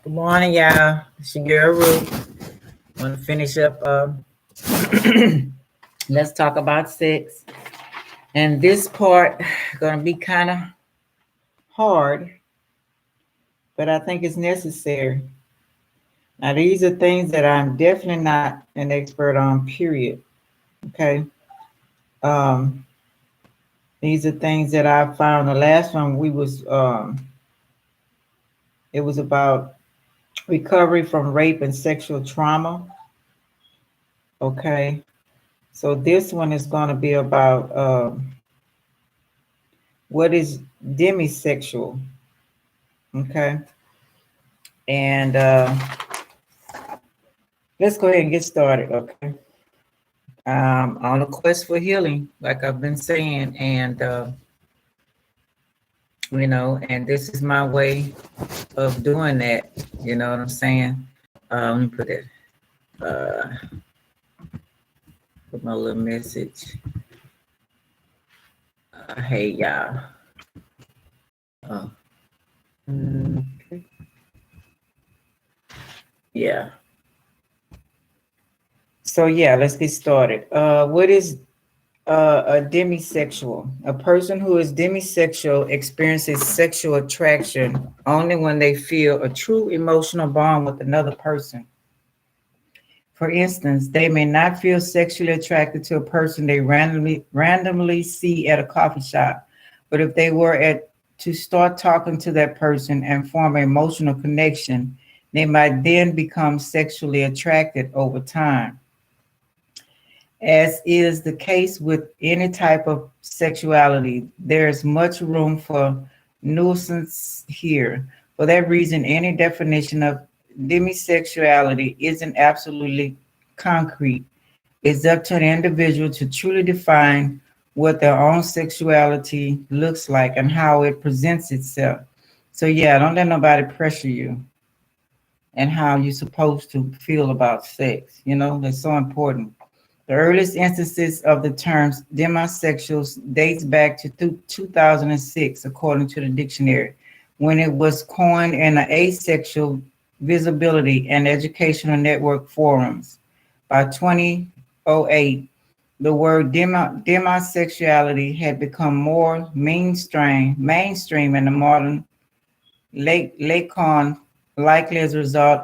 Good morning, y'all. It's your girl Ruth. Want to finish up? Let's talk about sex. And this part gonna be kind of hard, but I think it's necessary. Now, these are things that I'm definitely not an expert on. Period. Okay. Um, these are things that I found. The last one we was it was about recovery from rape and sexual trauma. Okay. So this one is going to be about what is demisexual. Okay. And let's go ahead and get started. Okay. On a quest for healing, like I've been saying, and and this is my way of doing that. You know what I'm saying? Let me put it. Put my little message. Hey y'all. Uh, okay. Yeah. So yeah, let's get started. What is a demisexual? A person who is demisexual experiences sexual attraction only when they feel a true emotional bond with another person. For instance, they may not feel sexually attracted to a person they randomly see at a coffee shop, but if they were to start talking to that person and form an emotional connection, they might then become sexually attracted over time. As is the case with any type of sexuality, there is much room for nuisance here. For that reason, any definition of demisexuality isn't absolutely concrete. It's up to an individual to truly define what their own sexuality looks like and how it presents itself. So, yeah, don't let nobody pressure you and how you're supposed to feel about sex. That's so important. The earliest instances of the terms demisexuals dates back to 2006, according to the dictionary, when it was coined in the Asexual Visibility and Educational Network forums. By 2008, the word demisexuality had become more mainstream in the modern lexicon, likely as a result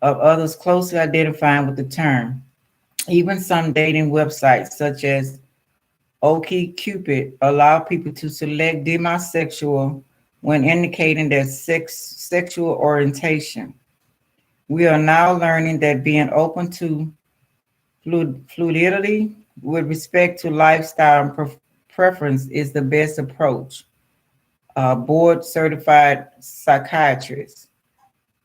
of others closely identifying with the term. Even some dating websites, such as OkCupid, allow people to select demisexual when indicating their sexual orientation. We are now learning that being open to fluidity with respect to lifestyle and preference is the best approach. Board certified psychiatrist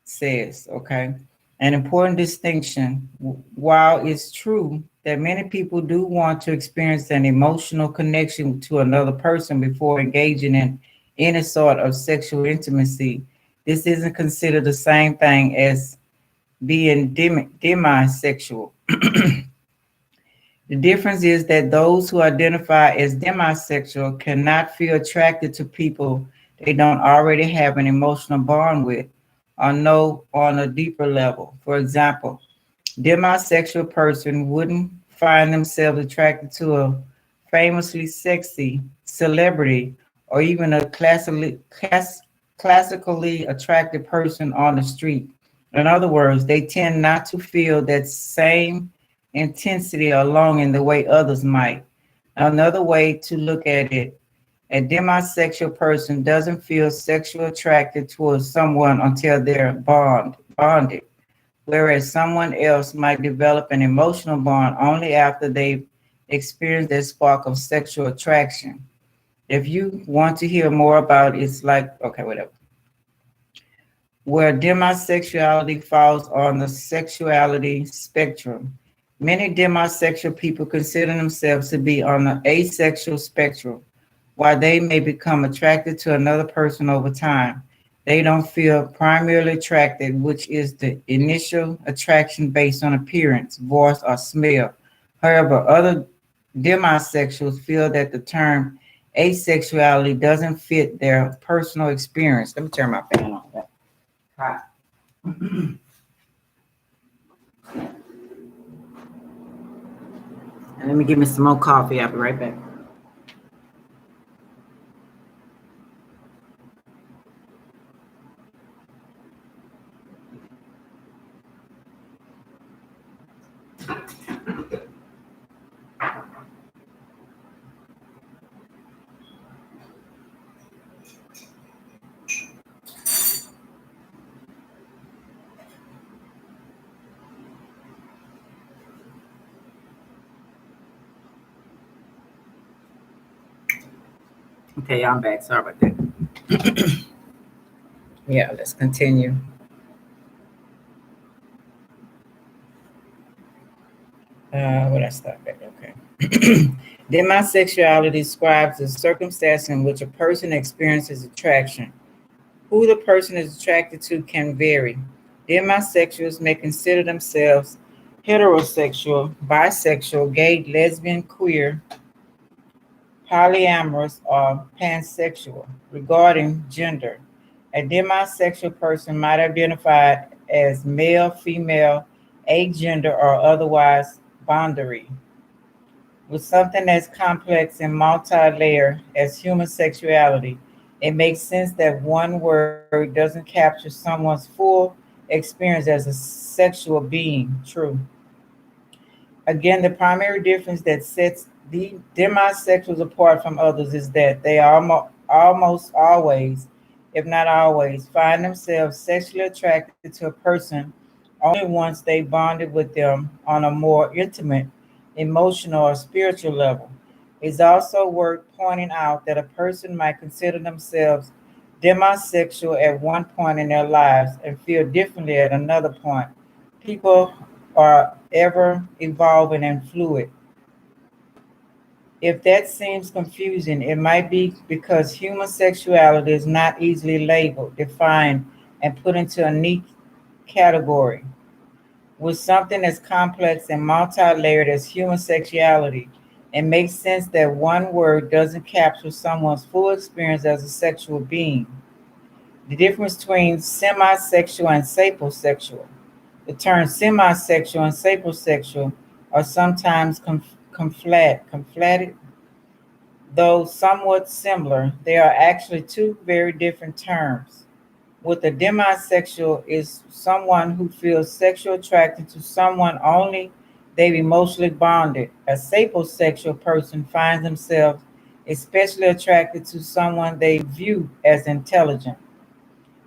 says, okay. An important distinction, while it's true that many people do want to experience an emotional connection to another person before engaging in any sort of sexual intimacy, this isn't considered the same thing as being demisexual. The difference is that those who identify as demisexual cannot feel attracted to people they don't already have an emotional bond with or know on a deeper level. For example, demisexual person wouldn't find themselves attracted to a famously sexy celebrity or even a classically attractive person on the street. In other words, they tend not to feel that same intensity along in the way others might. Another way to look at it, a demisexual person doesn't feel sexually attracted towards someone until they're bonded, whereas someone else might develop an emotional bond only after they've experienced that spark of sexual attraction. If you want to hear more about it, it's like, okay, whatever. Where demisexuality falls on the sexuality spectrum. Many demisexual people consider themselves to be on the asexual spectrum. While they may become attracted to another person over time, they don't feel primarily attracted, which is the initial attraction based on appearance, voice, or smell. However, other demisexuals feel that the term asexuality doesn't fit their personal experience. Let me turn my fan on. Hot. And let me give me some more coffee. I'll be right back. Okay, I'm back. Sorry about that. Yeah, let's continue. Where I stop at? Okay. Demisexuality describes the circumstance in which a person experiences attraction. Who the person is attracted to can vary. Demisexuals may consider themselves heterosexual, bisexual, gay, lesbian, queer, polyamorous, or pansexual. Regarding gender, a demisexual person might identify as male, female, agender, or otherwise binary. With something as complex and multi-layered as human sexuality, it makes sense that one word doesn't capture someone's full experience as a sexual being. True. Again, the primary difference that sets the demisexuals apart from others is that they almost always, if not always, find themselves sexually attracted to a person only once they bonded with them on a more intimate, emotional, or spiritual level. It's also worth pointing out that a person might consider themselves demisexual at one point in their lives and feel differently at another point. People are ever evolving and fluid. If that seems confusing, it might be because human sexuality is not easily labeled, defined, and put into a neat category. With something as complex and multi-layered as human sexuality, it makes sense that one word doesn't capture someone's full experience as a sexual being. The difference between semi-sexual and sapiosexual. The terms semi-sexual and sapiosexual are sometimes conflated, though somewhat similar. They are actually two very different terms. With a demisexual is someone who feels sexual attraction to someone only they've emotionally bonded. A sapiosexual person finds themselves especially attracted to someone they view as intelligent.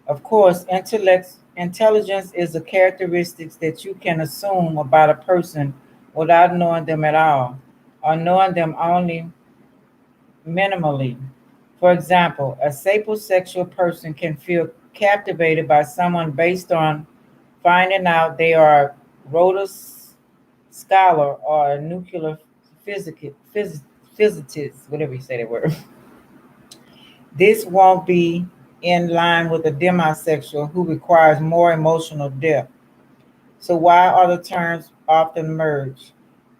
Of course, intelligence is a characteristic that you can assume about a person without knowing them at all, or knowing them only minimally. For example, a sapiosexual person can feel captivated by someone based on finding out they are a Rhodes scholar or a nuclear physicist, whatever you say that word. This won't be in line with a demisexual who requires more emotional depth. So, why are the terms often merged?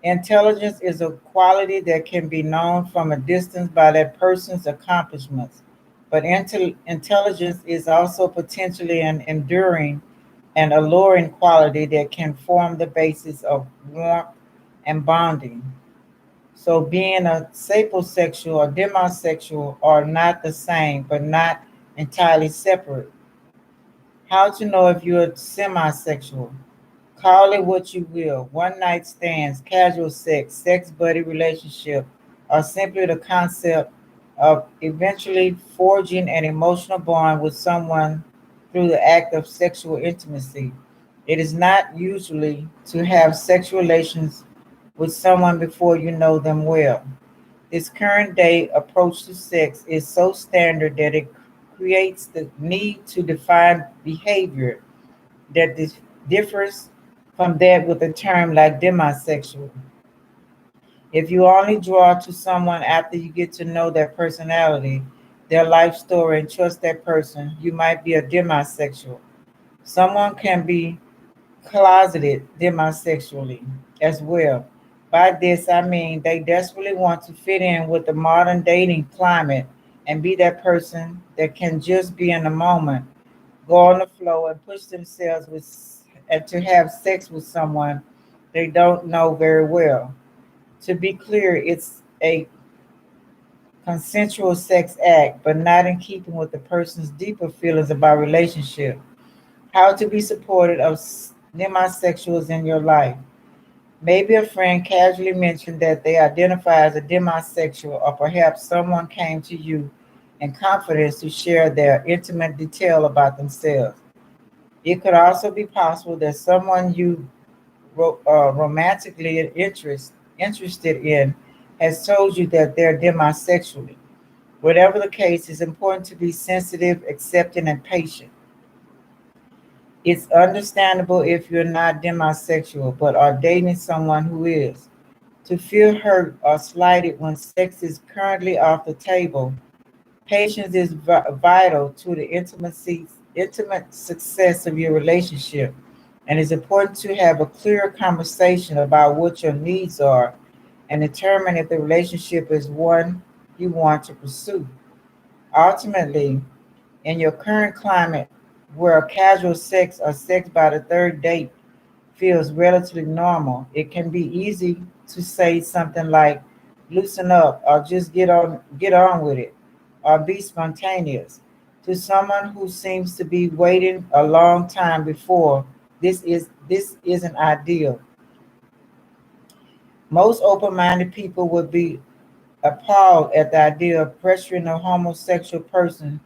Intelligence is a quality that can be known from a distance by that person's accomplishments, but intelligence is also potentially an enduring and alluring quality that can form the basis of warmth and bonding. So being a sapiosexual or demisexual are not the same, but not entirely separate. How to know if you're semi-sexual? Call it what you will. One night stands, casual sex, sex buddy relationship, or simply the concept of eventually forging an emotional bond with someone through the act of sexual intimacy. It is not usually to have sexual relations with someone before you know them well. This current day approach to sex is so standard that it creates the need to define behavior that differs from that with a term like demisexual. If you only draw to someone after you get to know their personality, their life story, and trust that person, you might be a demisexual. Someone can be closeted demisexually as well. By this, I mean they desperately want to fit in with the modern dating climate and be that person that can just be in the moment go on the floor and push themselves with and to have sex with someone they don't know very well. To be clear, it's a consensual sex act, but not in keeping with the person's deeper feelings about relationship. How to be supported of demisexuals in your life. Maybe a friend casually mentioned that they identify as a demisexual, or perhaps someone came to you in confidence to share their intimate detail about themselves. It could also be possible that someone you romantically interested in has told you that they're demisexual. Whatever the case, it's important to be sensitive, accepting, and patient. It's understandable if you're not demisexual but are dating someone who is. To feel hurt or slighted when sex is currently off the table, patience is vital to the intimate success of your relationship, and it's important to have a clear conversation about what your needs are and determine if the relationship is one you want to pursue. Ultimately, in your current climate, where casual sex or sex by the third date feels relatively normal, it can be easy to say something like loosen up or just get on with it or be spontaneous. To someone who seems to be waiting a long time before this isn't ideal. Most open-minded people would be appalled at the idea of pressuring a homosexual person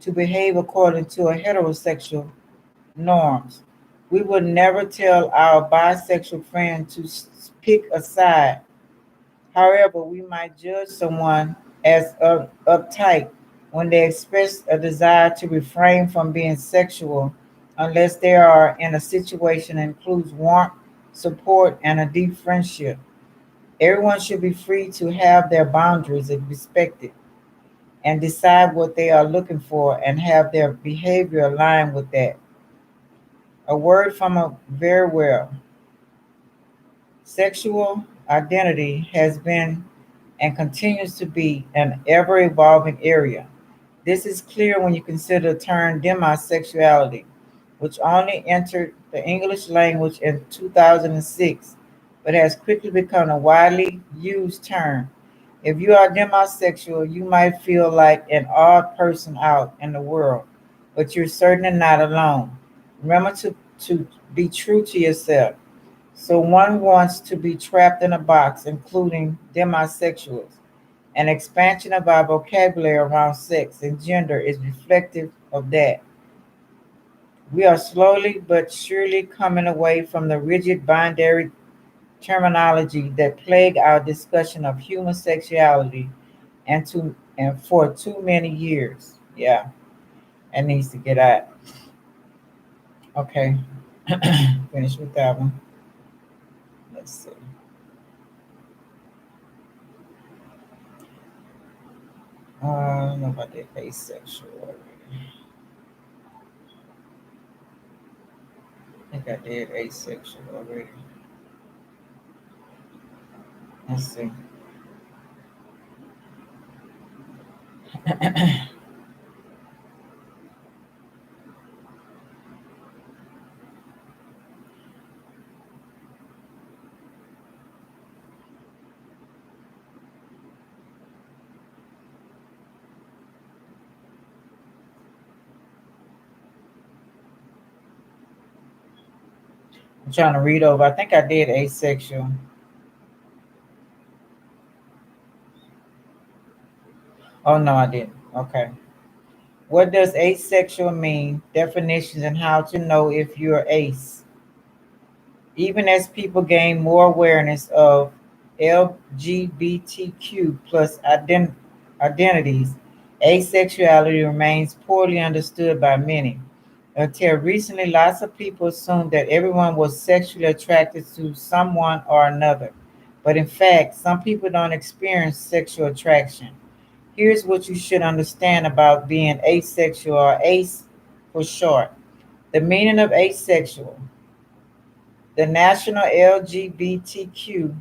to behave according to a heterosexual norms. We would never tell our bisexual friend to pick a side. However, we might judge someone as uptight when they express a desire to refrain from being sexual unless they are in a situation that includes warmth, support, and a deep friendship. Everyone should be free to have their boundaries respected and decide what they are looking for and have their behavior align with that. A word from a very well. Sexual identity has been and continues to be an ever evolving area. This is clear when you consider the term demisexuality, which only entered the English language in 2006, but has quickly become a widely used term. If you are demisexual, you might feel like an odd person out in the world, but you're certainly not alone. Remember to be true to yourself. So one wants to be trapped in a box, including demisexuals. An expansion of our vocabulary around sex and gender is reflective of that. We are slowly but surely coming away from the rigid binary terminology that plagued our discussion of human sexuality and for too many years. Yeah, that needs to get out. Okay, finish with that one. Let's see. I don't know if I did asexual already. I think I did asexual already. Let's see. I'm trying to read over. I think I did asexual. Oh no, I didn't. Okay. What does asexual mean? Definitions and how to know if you're ace. Even as people gain more awareness of LGBTQ plus identities, asexuality remains poorly understood by many. Until recently, lots of people assumed that everyone was sexually attracted to someone or another. But in fact, some people don't experience sexual attraction. Here's what you should understand about being asexual, or ACE for short. The meaning of asexual. The National LGBTQ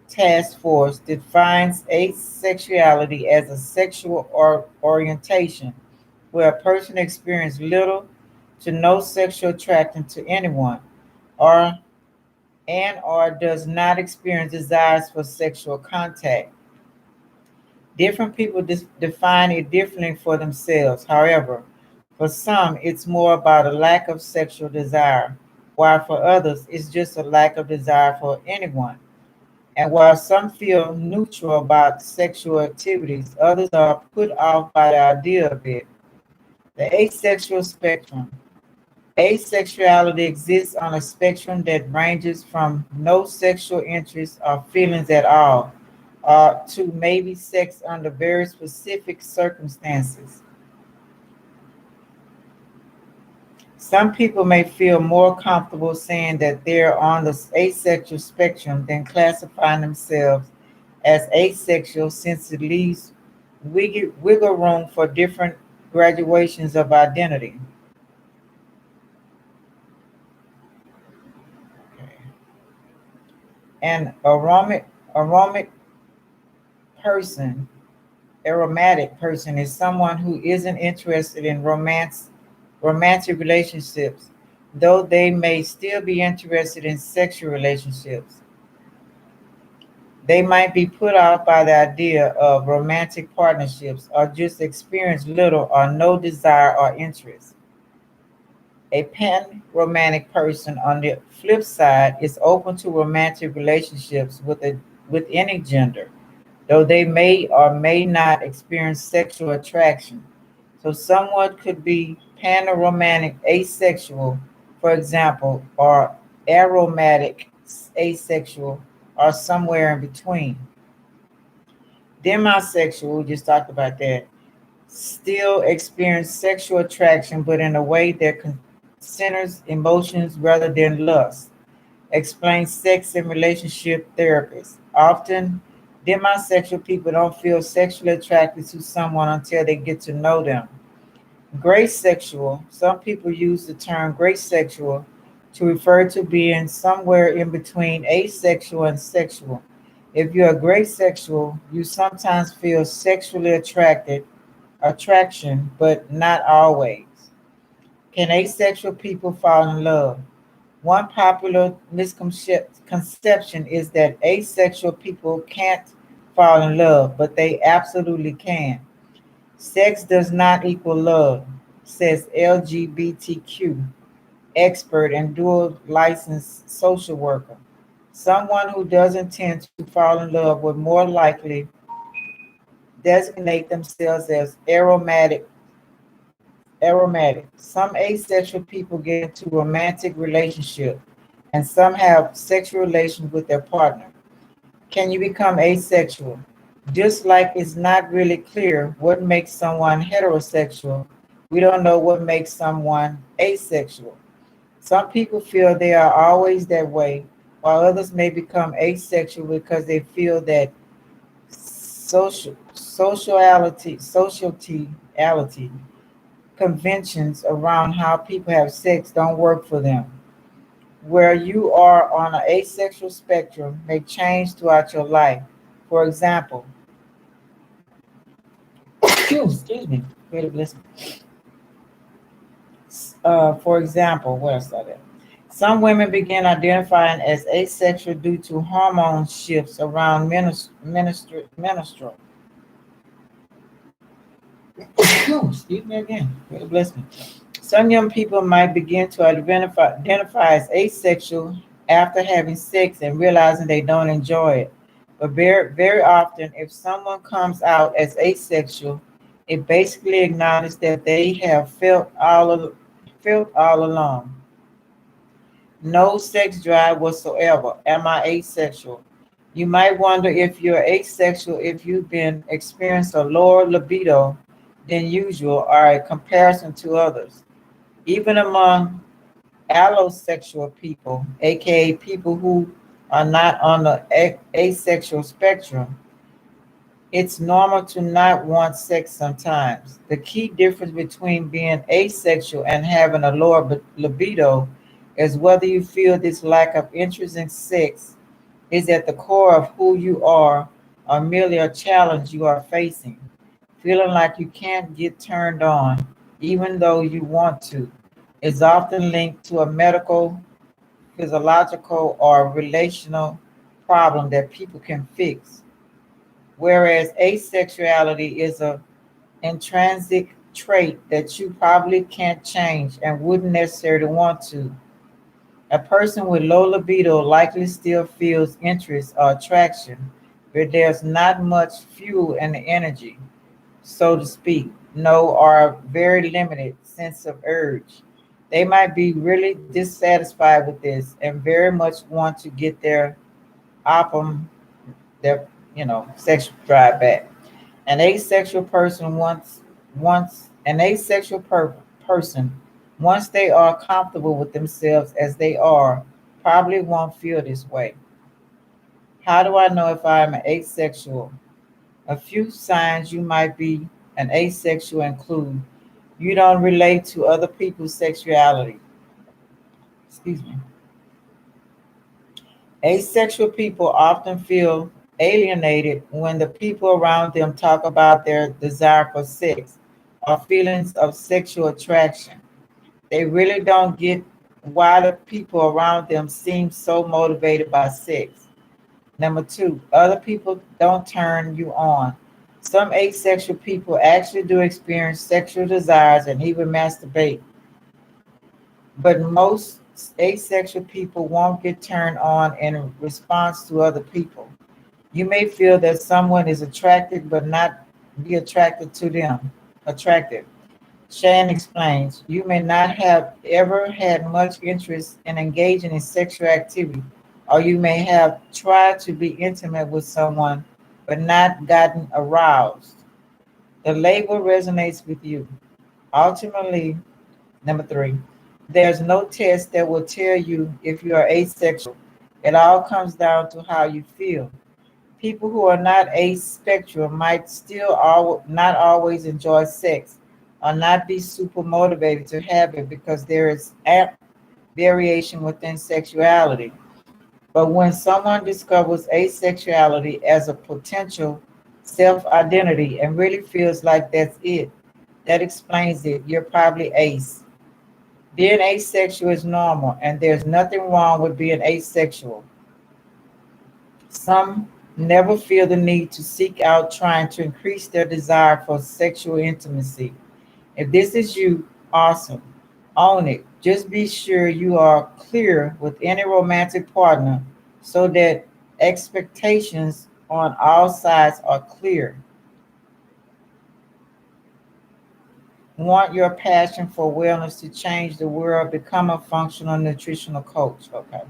Task Force defines asexuality as a sexual orientation where a person experiences little to no sexual attraction to anyone, or or does not experience desires for sexual contact. Different people define it differently for themselves. However, for some, it's more about a lack of sexual desire, while for others, it's just a lack of desire for anyone. And while some feel neutral about sexual activities, others are put off by the idea of it. The asexual spectrum. Asexuality exists on a spectrum that ranges from no sexual interest or feelings at all, to maybe sex under very specific circumstances. Some people may feel more comfortable saying that they're on the asexual spectrum than classifying themselves as asexual, since it leaves wiggle room for different graduations of identity. An person, aromatic person is someone who isn't interested in romantic relationships, though they may still be interested in sexual relationships. They might be put off by the idea of romantic partnerships or just experience little or no desire or interest. A pan-romantic person, on the flip side, is open to romantic relationships with any gender, though they may or may not experience sexual attraction. So someone could be panromantic asexual, for example, or aromatic asexual, or somewhere in between. Demisexual, we just talked about that, still experience sexual attraction, but in a way that centers emotions rather than lust. Explains sex and relationship therapists. Often, demisexual people don't feel sexually attracted to someone until they get to know them. Gray sexual, some people use the term gray sexual to refer to being somewhere in between asexual and sexual. If you're a gray sexual, you sometimes feel sexually attraction, but not always. Can asexual people fall in love? One popular misconception is that asexual people can't fall in love, but they absolutely can. Sex does not equal love, says LGBTQ expert and dual licensed social worker. Someone who doesn't tend to fall in love would more likely designate themselves as aromatic. Some asexual people get into romantic relationships, and some have sexual relations with their partner. Can you become asexual? Just like it's not really clear what makes someone heterosexual, we don't know what makes someone asexual. Some people feel they are always that way, while others may become asexual because they feel that sociality conventions around how people have sex don't work for them. Where you are on an asexual spectrum may change throughout your life. For example, excuse me, really bless me. For example, where I started. Some women begin identifying as asexual due to hormone shifts around menstrual. Excuse me again. Really bless me. Some young people might begin to identify as asexual after having sex and realizing they don't enjoy it. But very often, if someone comes out as asexual, it basically acknowledges that they have felt all along. No sex drive whatsoever. Am I asexual? You might wonder if you're asexual if you've been experienced a lower libido than usual or a comparison to others. Even among allosexual people, aka people who are not on the asexual spectrum, it's normal to not want sex sometimes. The key difference between being asexual and having a lower libido is whether you feel this lack of interest in sex is at the core of who you are or merely a challenge you are facing, feeling like you can't get turned on even though you want to. is often linked to a medical, physiological, or relational problem that people can fix, whereas asexuality is a intrinsic trait that you probably can't change and wouldn't necessarily want to. A person with low libido likely still feels interest or attraction, but there's not much fuel in the energy, so to speak, no or very limited sense of urge. They might be really dissatisfied with this and very much want to get opum, their sexual drive back. An asexual person wants an asexual person once they are comfortable with themselves as they are, probably won't feel this way. How do I know if I am an asexual? A few signs you might be an asexual include you don't relate to other people's sexuality. Excuse me. Asexual people often feel alienated when the people around them talk about their desire for sex or feelings of sexual attraction. They really don't get why the people around them seem so motivated by sex. Number two, other people don't turn you on. Some asexual people actually do experience sexual desires and even masturbate, but most asexual people won't get turned on in response to other people. You may feel that someone is attracted but not be attracted to them. Attractive. Shan explains, you may not have ever had much interest in engaging in sexual activity, or you may have tried to be intimate with someone but not gotten aroused. The label resonates with you. Ultimately, number three, there's no test that will tell you if you are asexual. It all comes down to how you feel. People who are not asexual might still not always enjoy sex or not be super motivated to have it because there is variation within sexuality. But when someone discovers asexuality as a potential self identity and really feels like that's it, that explains it. You're probably ace. Being asexual is normal, and there's nothing wrong with being asexual. Some never feel the need to seek out trying to increase their desire for sexual intimacy. If this is you, awesome. Own it. Just be sure you are clear with any romantic partner so that expectations on all sides are clear. Want your passion for wellness to change the world, become a functional nutritional coach. Okay.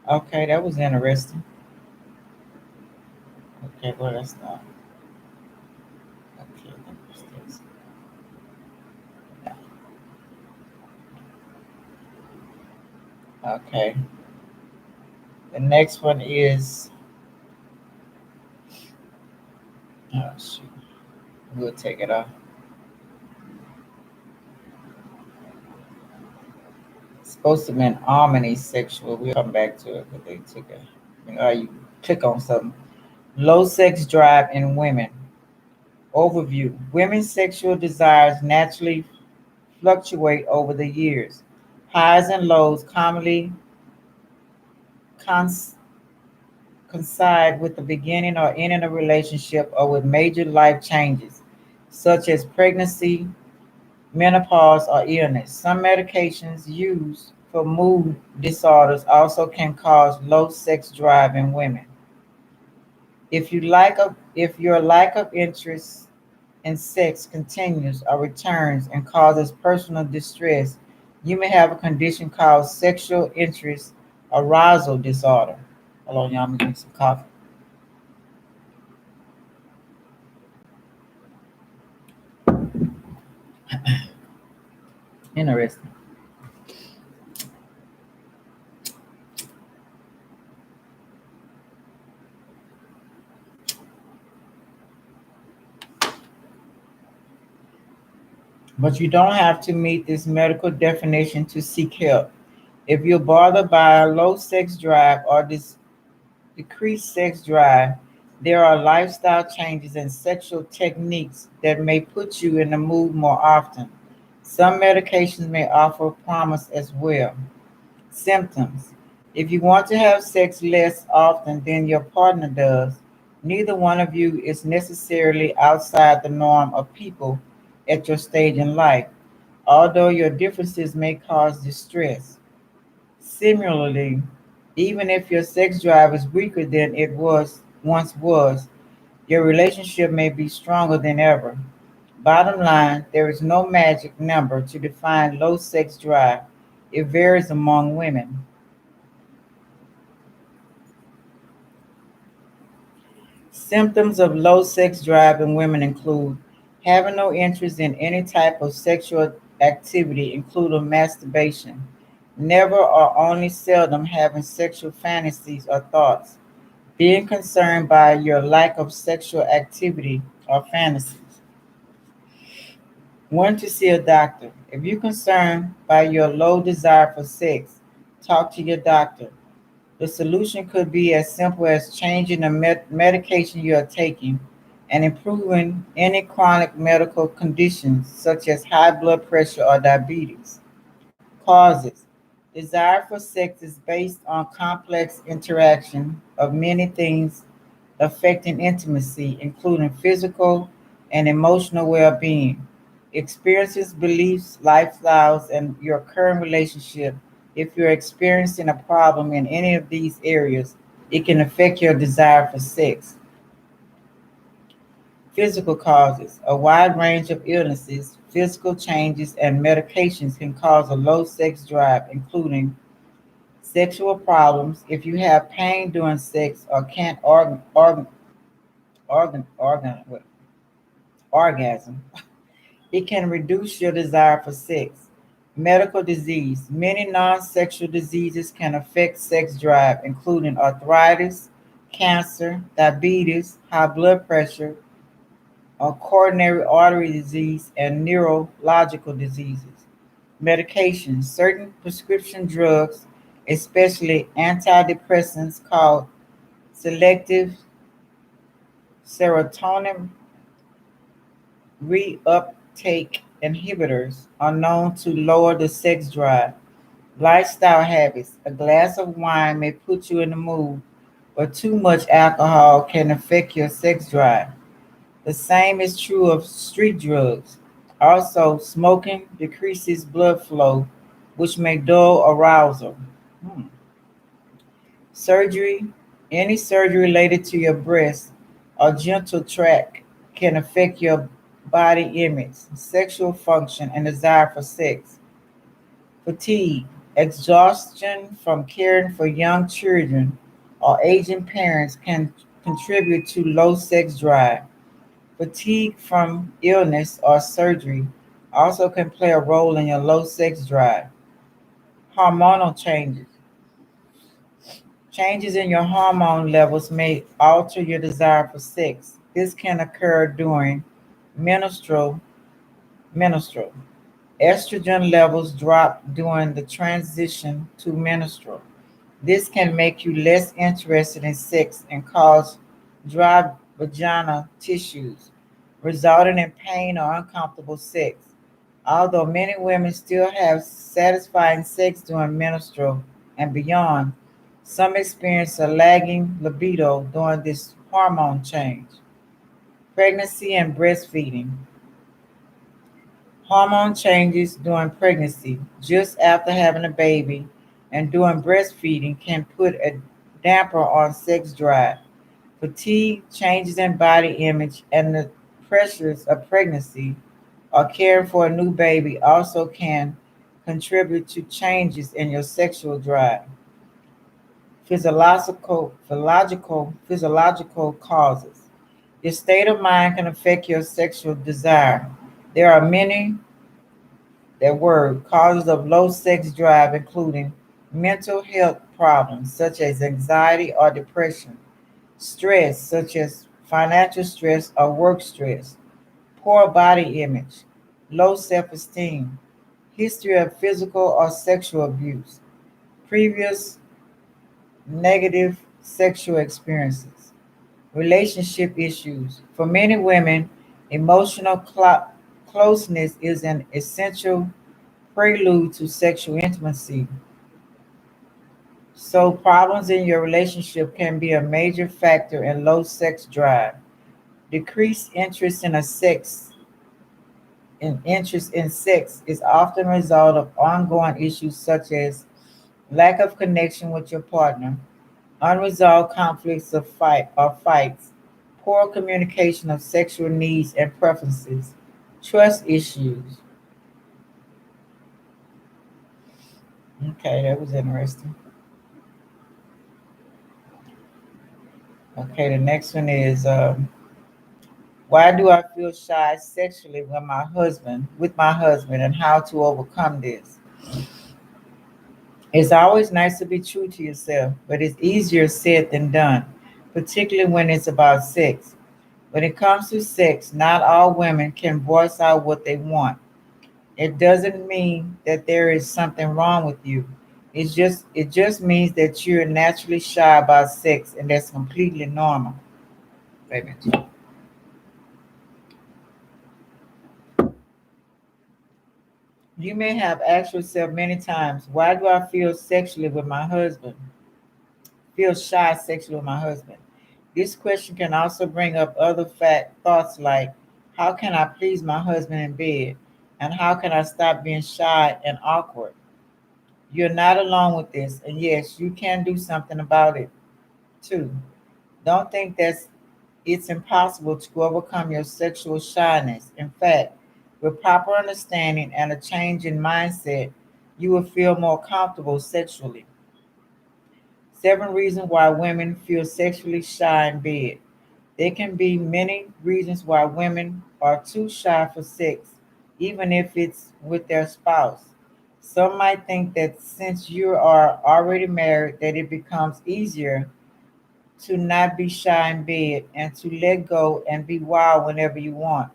Okay, that was interesting. Okay, well, that's not. Okay, okay. The next one is, oh, shoot. We'll take it off. It's supposed to be an harmony sexual. We'll come back to it, but they took it. You click on something. Low sex drive in women. Overview. Women's sexual desires naturally fluctuate over the years. Highs and lows commonly cons- coincide with the beginning or ending of a relationship or with major life changes, such as pregnancy, menopause, or illness. Some medications used for mood disorders also can cause low sex drive in women. If your lack of interest in sex continues or returns and causes personal distress, you may have a condition called sexual interest arousal disorder. Hold on, y'all, I'm gonna drink some coffee. Interesting. But you don't have to meet this medical definition to seek help. If you're bothered by a low sex drive or this decreased sex drive, there are lifestyle changes and sexual techniques that may put you in the mood more often. Some medications may offer promise as well. Symptoms. If you want to have sex less often than your partner does, neither one of you is necessarily outside the norm of people at your stage in life, although your differences may cause distress. Similarly, even if your sex drive is weaker than it was, your relationship may be stronger than ever. Bottom line, there is no magic number to define low sex drive. It varies among women. Symptoms of low sex drive in women include having no interest in any type of sexual activity, including masturbation, never or only seldom having sexual fantasies or thoughts, being concerned by your lack of sexual activity or fantasies, wanting to see a doctor. If you're concerned by your low desire for sex, talk to your doctor. The solution could be as simple as changing the medication you are taking and improving any chronic medical conditions such as high blood pressure or diabetes. Causes. Desire for sex is based on complex interaction of many things affecting intimacy, including physical and emotional well being, experiences, beliefs, lifestyles, and your current relationship. If you're experiencing a problem in any of these areas, it can affect your desire for sex. Physical causes. A wide range of illnesses, physical changes, and medications can cause a low sex drive, including sexual problems. If you have pain during sex or can't orgasm, it can reduce your desire for sex. Medical disease. Many non sexual diseases can affect sex drive, including arthritis, cancer, diabetes, high blood pressure, or coronary artery disease, and neurological diseases. Medications. Certain prescription drugs, especially antidepressants called selective serotonin reuptake inhibitors, are known to lower the sex drive. Lifestyle habits. A glass of wine may put you in the mood, but too much alcohol can affect your sex drive. The same is true of street drugs. Also, smoking decreases blood flow, which may dull arousal. Hmm. Surgery. Any surgery related to your breast or genital tract can affect your body image, sexual function, and desire for sex. Fatigue. Exhaustion from caring for young children or aging parents can contribute to low sex drive. Fatigue from illness or surgery also can play a role in your low sex drive. Hormonal changes. Changes in your hormone levels may alter your desire for sex. This can occur during menstrual menstrual. Estrogen levels drop during the transition to menstrual. This can make you less interested in sex and cause dry vagina tissues, resulting in pain or uncomfortable sex. Although many women still have satisfying sex during menstrual and beyond, some experience a lagging libido during this hormone change. Pregnancy and breastfeeding. Hormone changes during pregnancy, just after having a baby, and during breastfeeding can put a damper on sex drive. Fatigue, changes in body image, and the pressures of pregnancy or caring for a new baby also can contribute to changes in your sexual drive. Physiological causes. Your state of mind can affect your sexual desire. There are many that word causes of low sex drive, including mental health problems such as anxiety or depression, stress such as financial stress or work stress, poor body image, low self esteem, history of physical or sexual abuse, previous negative sexual experiences, relationship issues. For many women, emotional closeness is an essential prelude to sexual intimacy. So, problems in your relationship can be a major factor in low sex drive. Decreased interest in sex is often a result of ongoing issues such as lack of connection with your partner, unresolved conflicts of fights, poor communication of sexual needs and preferences, trust issues. Okay, that was interesting. Okay, the next one is why do I feel shy sexually with my husband, and how to overcome this? It's always nice to be true to yourself, but it's easier said than done, particularly when it's about sex. When it comes to sex, not all women can voice out what they want. It doesn't mean that there is something wrong with you. It just means that you're naturally shy about sex, and that's completely normal. Wait a minute. You may have asked yourself many times, why do I feel shy sexually with my husband? This question can also bring up other fact thoughts like, how can I please my husband in bed? And how can I stop being shy and awkward? You're not alone with this, and yes, you can do something about it too. Don't think that it's impossible to overcome your sexual shyness. In fact, with proper understanding and a change in mindset, you will feel more comfortable sexually. 7 reasons why women feel sexually shy in bed. There can be many reasons why women are too shy for sex, even if it's with their spouse. Some might think that since you are already married, that it becomes easier to not be shy in bed and to let go and be wild whenever you want.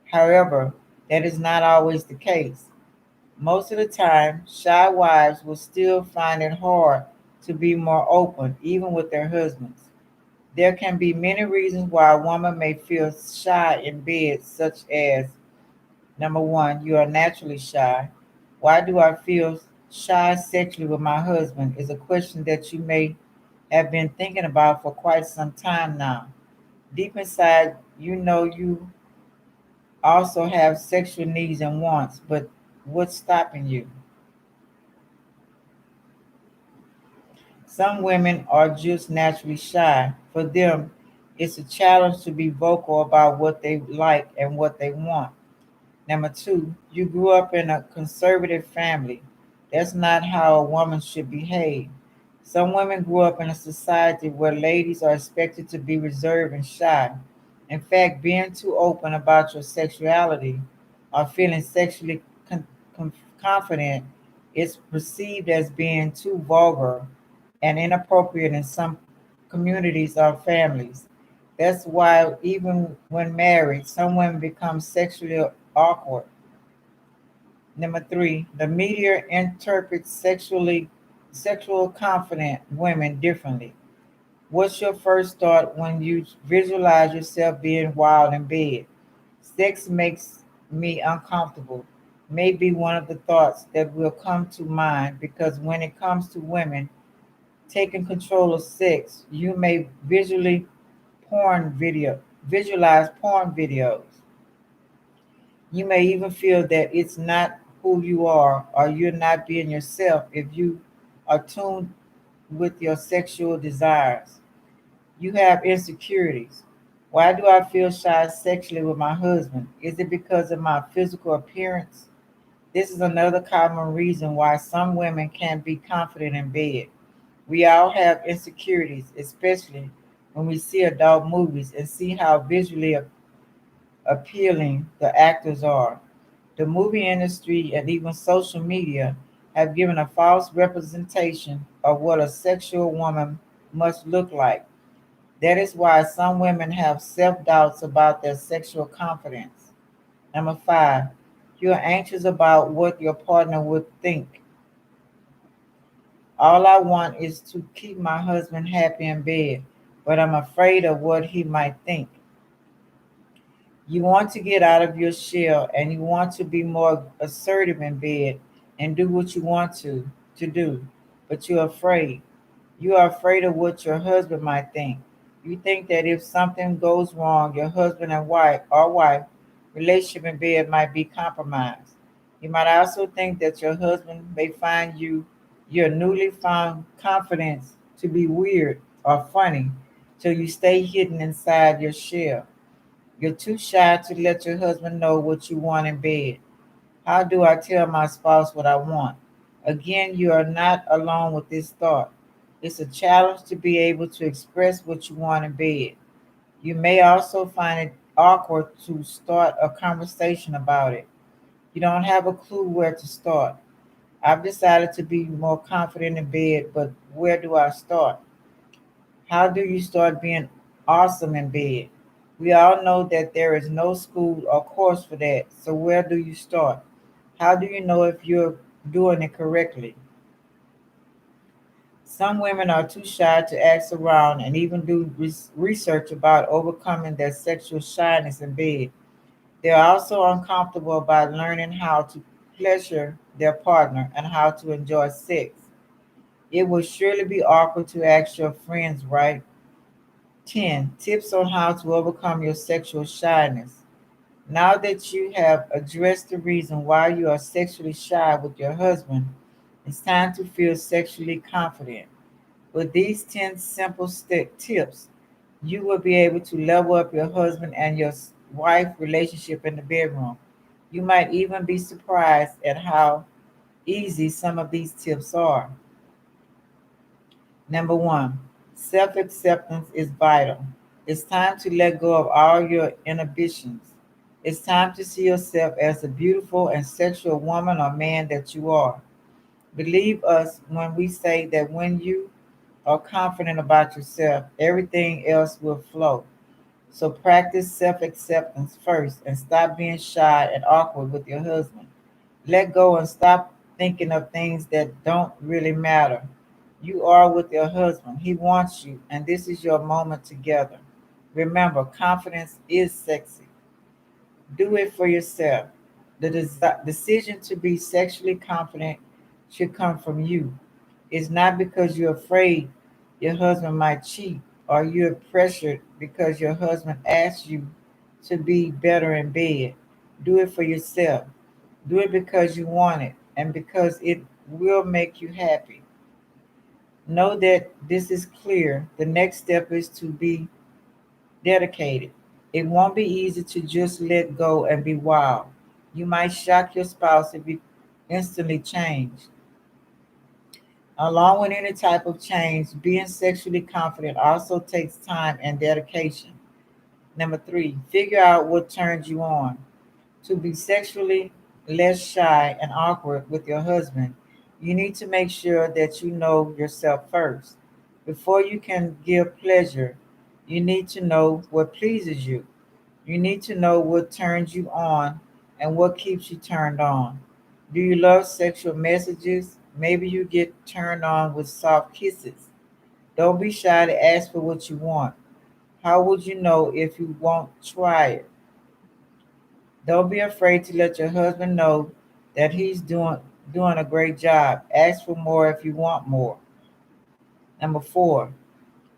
However, that is not always the case. Most of the time, shy wives will still find it hard to be more open, even with their husbands. There can be many reasons why a woman may feel shy in bed, such as number one, you are naturally shy. Why do I feel shy sexually with my husband? Is a question that you may have been thinking about for quite some time now. Deep inside, you know you also have sexual needs and wants, but what's stopping you? Some women are just naturally shy. For them, it's a challenge to be vocal about what they like and what they want. Number two, you grew up in a conservative family. That's not how a woman should behave. Some women grew up in a society where ladies are expected to be reserved and shy. In fact, being too open about your sexuality or feeling sexually confident is perceived as being too vulgar and inappropriate in some communities or families. That's why even when married, some women become sexually awkward. Number three, the media interprets sexual confident women differently. What's your first thought when you visualize yourself being wild in bed? Sex makes me uncomfortable. May be one of the thoughts that will come to mind because when it comes to women taking control of sex, you may visualize porn videos. You may even feel that it's not who you are or you're not being yourself if you are tuned with your sexual desires. You have insecurities. Why do I feel shy sexually with my husband? Is it because of my physical appearance? This is another common reason why some women can't be confident in bed. We all have insecurities, especially when we see adult movies and see how visually appealing the actors are. The movie industry and even social media have given a false representation of what a sexual woman must look like. That is why some women have self doubts about their sexual confidence. Number five, you're anxious about what your partner would think. All I want is to keep my husband happy in bed, but I'm afraid of what he might think. You want to get out of your shell and you want to be more assertive in bed and do what you want to do, but you're afraid. You are afraid of what your husband might think. You think that if something goes wrong, your husband and wife relationship in bed might be compromised. You might also think that your husband may find your newly found confidence to be weird or funny, so you stay hidden inside your shell. You're too shy to let your husband know what you want in bed. How do I tell my spouse what I want? Again, you are not alone with this thought. It's a challenge to be able to express what you want in bed. You may also find it awkward to start a conversation about it. You don't have a clue where to start. I've decided to be more confident in bed, but where do I start? How do you start being awesome in bed? We all know that there is no school or course for that. So where do you start? How do you know if you're doing it correctly? Some women are too shy to ask around and even do research about overcoming their sexual shyness in bed. They're also uncomfortable about learning how to pleasure their partner and how to enjoy sex. It will surely be awkward to ask your friends, right? 10. Tips on how to overcome your sexual shyness. Now that you have addressed the reason why you are sexually shy with your husband, it's time to feel sexually confident. With these 10 simple tips, you will be able to level up your husband and your wife relationship in the bedroom. You might even be surprised at how easy some of these tips are. Number one, self acceptance is vital. It's time to let go of all your inhibitions. It's time to see yourself as the beautiful and sexual woman or man that you are. Believe us when we say that when you are confident about yourself, everything else will flow. So practice self acceptance first and stop being shy and awkward with your husband. Let go and stop thinking of things that don't really matter. You are with your husband. He wants you, and this is your moment together. Remember, confidence is sexy. Do it for yourself. The decision to be sexually confident should come from you. It's not because you're afraid your husband might cheat or you're pressured because your husband asked you to be better in bed. Do it for yourself. Do it because you want it and because it will make you happy. Know that this is clear. The next step is to be dedicated. It won't be easy to just let go and be wild. You might shock your spouse if you instantly change. Along with any type of change, being sexually confident also takes time and dedication. Number three, figure out what turns you on. To be sexually less shy and awkward with your husband, you need to make sure that you know yourself first. Before you can give pleasure, you need to know what pleases you. You need to know what turns you on and what keeps you turned on. Do you love sexual messages? Maybe you get turned on with soft kisses. Don't be shy to ask for what you want. How would you know if you won't try it? Don't be afraid to let your husband know that he's doing a great job. Ask for more if you want more. Number four,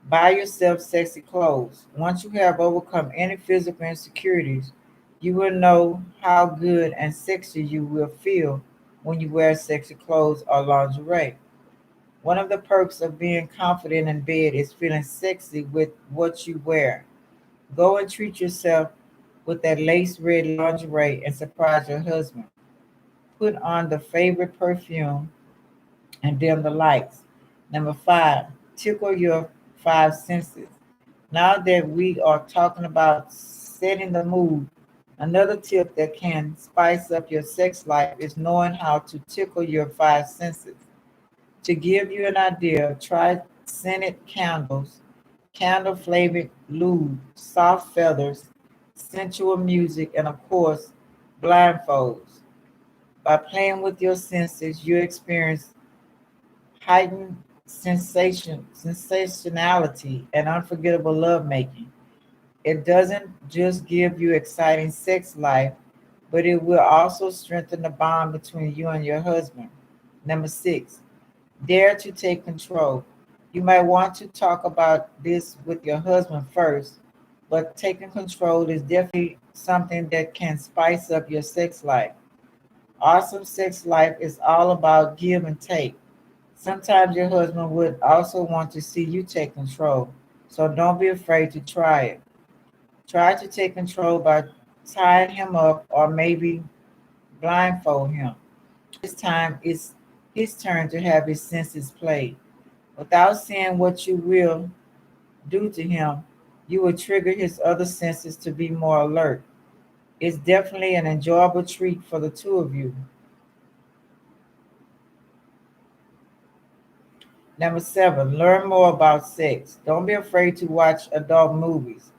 buy yourself sexy clothes. Once you have overcome any physical insecurities, you will know how good and sexy you will feel when you wear sexy clothes or lingerie. One of the perks of being confident in bed is feeling sexy with what you wear. Go and treat yourself with that lace red lingerie and surprise your husband. Put on the favorite perfume and dim the lights. Number five, tickle your five senses. Now that we are talking about setting the mood, another tip that can spice up your sex life is knowing how to tickle your five senses. To give you an idea, try scented candles, candle flavored lube, soft feathers, sensual music, and of course, blindfolds. By playing with your senses, you experience heightened sensationality, and unforgettable lovemaking. It doesn't just give you exciting sex life, but it will also strengthen the bond between you and your husband. Number six, dare to take control. You might want to talk about this with your husband first, but taking control is definitely something that can spice up your sex life. Awesome sex life is all about give and take. Sometimes your husband would also want to see you take control, so don't be afraid to try it. Try to take control by tying him up or maybe blindfold him. This time it's his turn to have his senses played. Without saying what you will do to him, you will trigger his other senses to be more alert. It's definitely an enjoyable treat for the two of you. Number seven, learn more about sex. Don't be afraid to watch adult movies.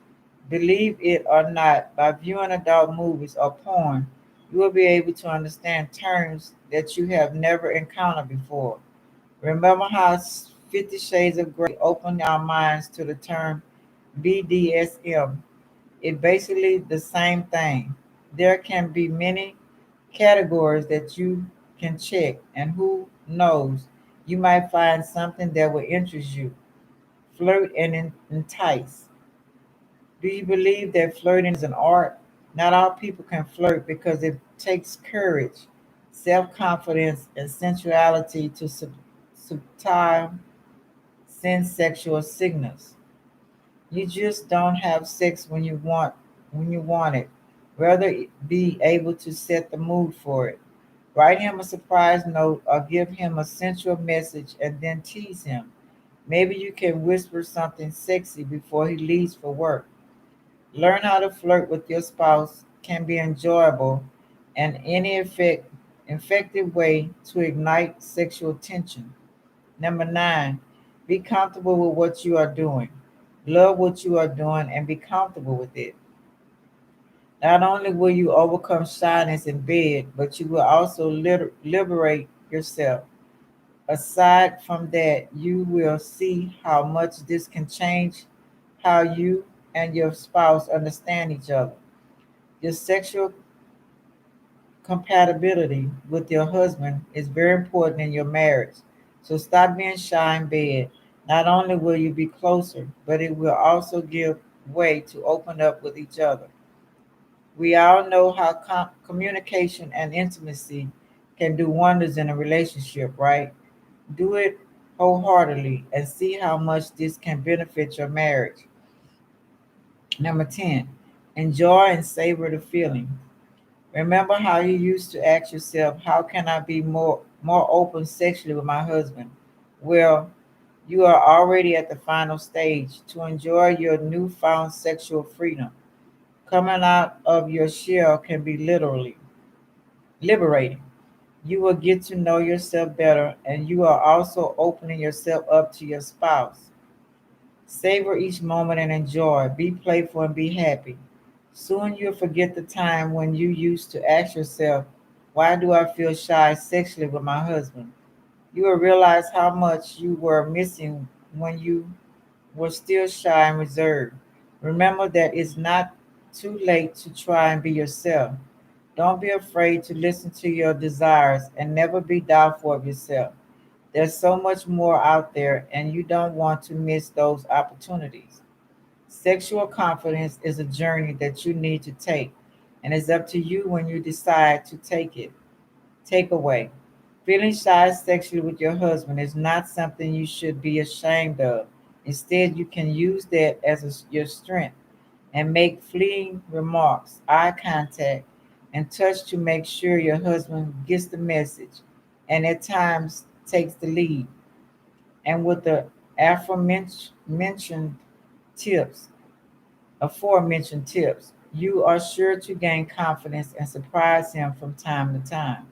Believe it or not, by viewing adult movies or porn, you will be able to understand terms that you have never encountered before. Remember how 50 Shades of Grey opened our minds to the term BDSM? It's basically the same thing. There can be many categories that you can check, and who knows, you might find something that will interest you. Flirt and entice. Do you believe that flirting is an art? Not all people can flirt because it takes courage, self confidence, and sensuality to subtile send sexual signals. You just don't have sex when you want it. Rather be able to set the mood for it. Write him a surprise note or give him a sensual message and then tease him. Maybe you can whisper something sexy before he leaves for work. Learn how to flirt with your spouse can be enjoyable and any effective way to ignite sexual tension. Number nine, be comfortable with what you are doing. Love what you are doing and be comfortable with it. Not only will you overcome shyness in bed, but you will also liberate yourself. Aside from that, you will see how much this can change how you and your spouse understand each other. Your sexual compatibility with your husband is very important in your marriage. So stop being shy in bed. Not only will you be closer, but it will also give way to open up with each other. We all know how communication and intimacy can do wonders in a relationship, right? Do it wholeheartedly and see how much this can benefit your marriage. Number 10, enjoy and savor the feeling. Remember how you used to ask yourself, how can I be more open sexually with my husband? Well, you are already at the final stage to enjoy your newfound sexual freedom. Coming out of your shell can be literally liberating. You will get to know yourself better and you are also opening yourself up to your spouse. Savor each moment and enjoy. Be playful and be happy. Soon you'll forget the time when you used to ask yourself, why do I feel shy sexually with my husband? You will realize how much you were missing when you were still shy and reserved. Remember that it's not too late to try and be yourself. Don't be afraid to listen to your desires and never be doubtful of yourself. There's so much more out there, and you don't want to miss those opportunities. Sexual confidence is a journey that you need to take, and it's up to you when you decide to take it. Takeaway: feeling shy sexually with your husband is not something you should be ashamed of. Instead, you can use that as your strength and make fleeting remarks, eye contact, and touch to make sure your husband gets the message and at times takes the lead. And with the aforementioned tips, aforementioned tips, you are sure to gain confidence and surprise him from time to time.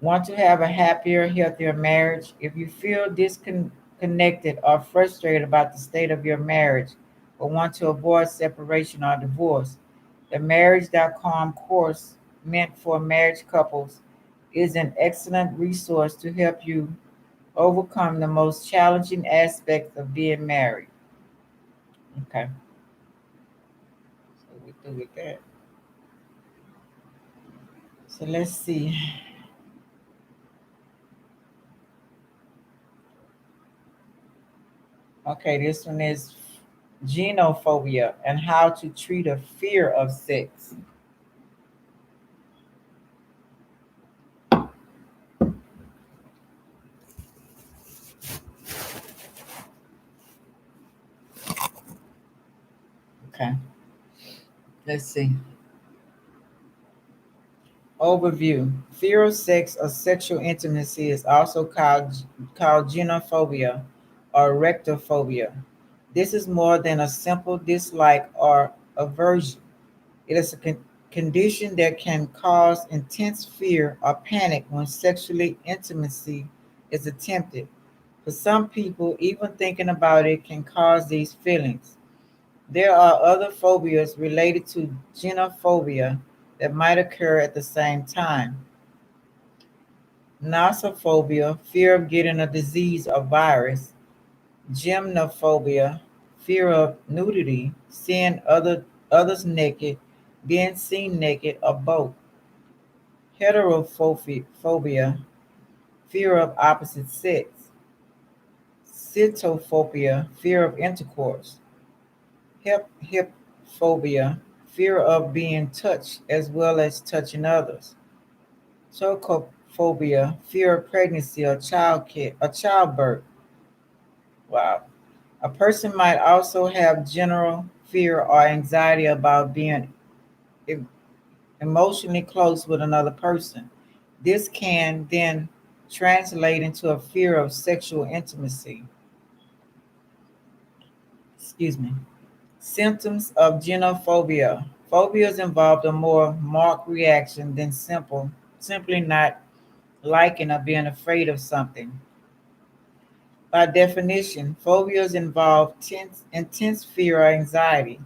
Want to have a happier, healthier marriage? If you feel disconnected or frustrated about the state of your marriage or want to avoid separation or divorce, the Marriage.com course meant for marriage couples is an excellent resource to help you Overcome the most challenging aspects of being married. Okay, so we through with that. So let's see. Okay, this one is genophobia and how to treat a fear of sex. Okay, let's see. Overview. Fear of sex or sexual intimacy is also called genophobia or rectophobia. This is more than a simple dislike or aversion. It is a condition that can cause intense fear or panic when sexually intimacy is attempted. For some people, even thinking about it can cause these feelings. There are other phobias related to genophobia that might occur at the same time. Nosophobia, fear of getting a disease or virus. Gymnophobia, fear of nudity, seeing others naked, being seen naked, or both. Heterophobia, fear of opposite sex. Cytophobia, fear of intercourse. Hip phobia, fear of being touched as well as touching others. Tocophobia, fear of pregnancy or childbirth. Wow. A person might also have general fear or anxiety about being e- emotionally close with another person. This can then translate into a fear of sexual intimacy. Excuse me. Symptoms of genophobia. Phobias involve a more marked reaction than simply not liking or being afraid of something. By definition, phobias involve intense fear or anxiety.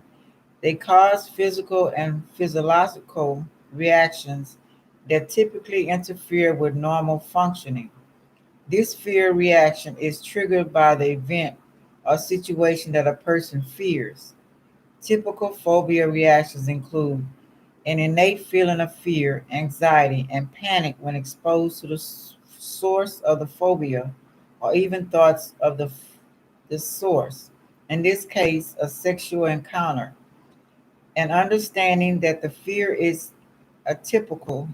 They cause physical and physiological reactions that typically interfere with normal functioning. This fear reaction is triggered by the event or situation that a person fears. Typical phobia reactions include an innate feeling of fear, anxiety, and panic when exposed to the source of the phobia, or even thoughts of the source, in this case, a sexual encounter. An understanding that the fear is atypical,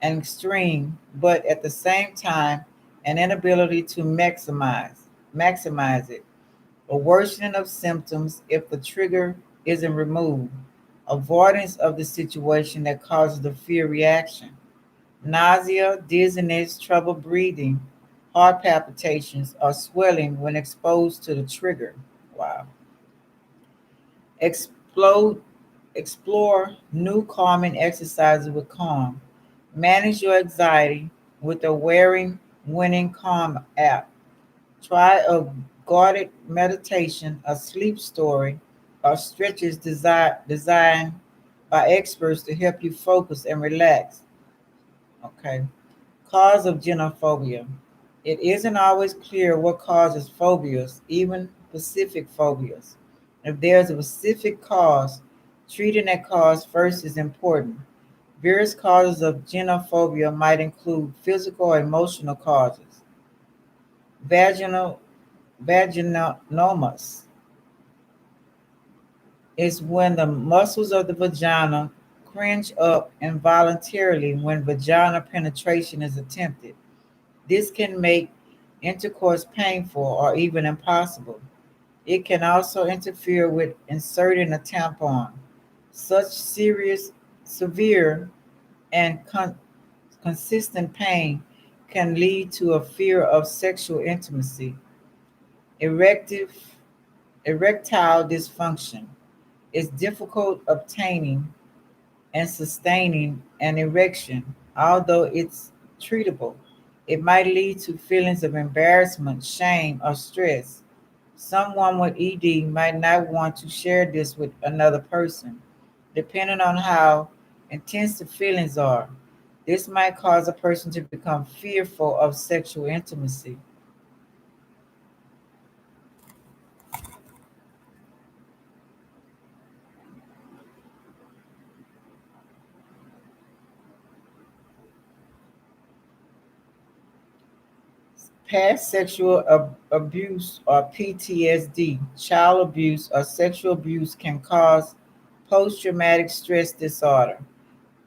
and extreme, but at the same time, an inability to maximize it. A worsening of symptoms if the trigger isn't removed, avoidance of the situation that causes the fear reaction, nausea, dizziness, trouble breathing, heart palpitations, or swelling when exposed to the trigger. Wow. Explode, explore new calming exercises with Calm. Manage your anxiety with the Wearing Winning Calm app. Try a guided meditation, a sleep story, or stretches designed by experts to help you focus and relax. Okay. Cause of genophobia. It isn't always clear what causes phobias, even specific phobias. If there's a specific cause, treating that cause first is important. Various causes of genophobia might include physical or emotional causes. Vaginal Vaginomas is when the muscles of the vagina cringe up involuntarily when vaginal penetration is attempted. This can make intercourse painful or even impossible. It can also interfere with inserting a tampon. Such severe and consistent pain can lead to a fear of sexual intimacy. Erective, erectile dysfunction is difficult obtaining and sustaining an erection, although it's treatable. It might lead to feelings of embarrassment, shame, or stress. Someone with ED might not want to share this with another person, depending on how intense the feelings are. This might cause a person to become fearful of sexual intimacy. Past sexual abuse or PTSD, child abuse, or sexual abuse can cause post traumatic stress disorder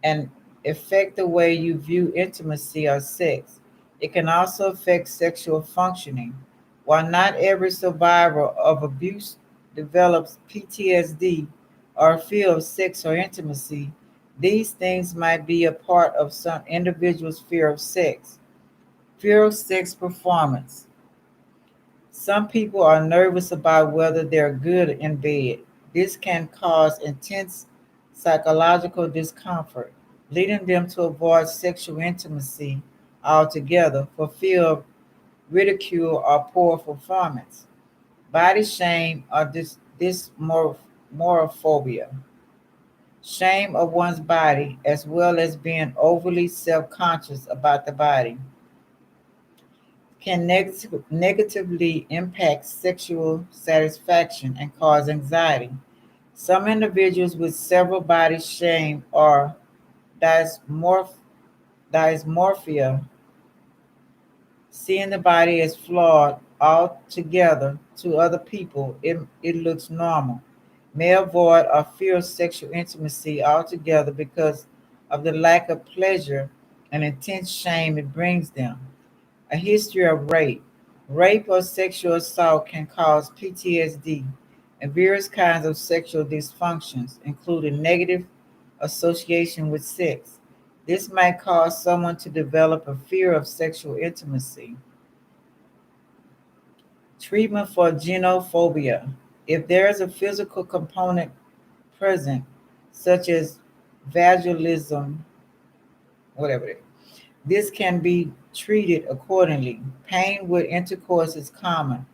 and affect the way you view intimacy or sex. It can also affect sexual functioning. While not every survivor of abuse develops PTSD or fear of sex or intimacy, these things might be a part of some individuals' fear of sex. Fear of sex performance. Some people are nervous about whether they're good in bed. This can cause intense psychological discomfort, leading them to avoid sexual intimacy altogether for fear of ridicule or poor performance. Body shame or dysmorphobia. Shame of one's body, as well as being overly self conscious about the body, can negatively impact sexual satisfaction and cause anxiety. Some individuals with several body shame or dysmorph- dysmorphia, seeing the body as flawed altogether to other people, it looks normal, may avoid or fear sexual intimacy altogether because of the lack of pleasure and intense shame it brings them. A history of rape. Rape or sexual assault can cause PTSD and various kinds of sexual dysfunctions, including negative association with sex. This might cause someone to develop a fear of sexual intimacy. Treatment for genophobia. If there is a physical component present, such as vaginism, whatever it is, this can be treated accordingly. Pain with intercourse is common.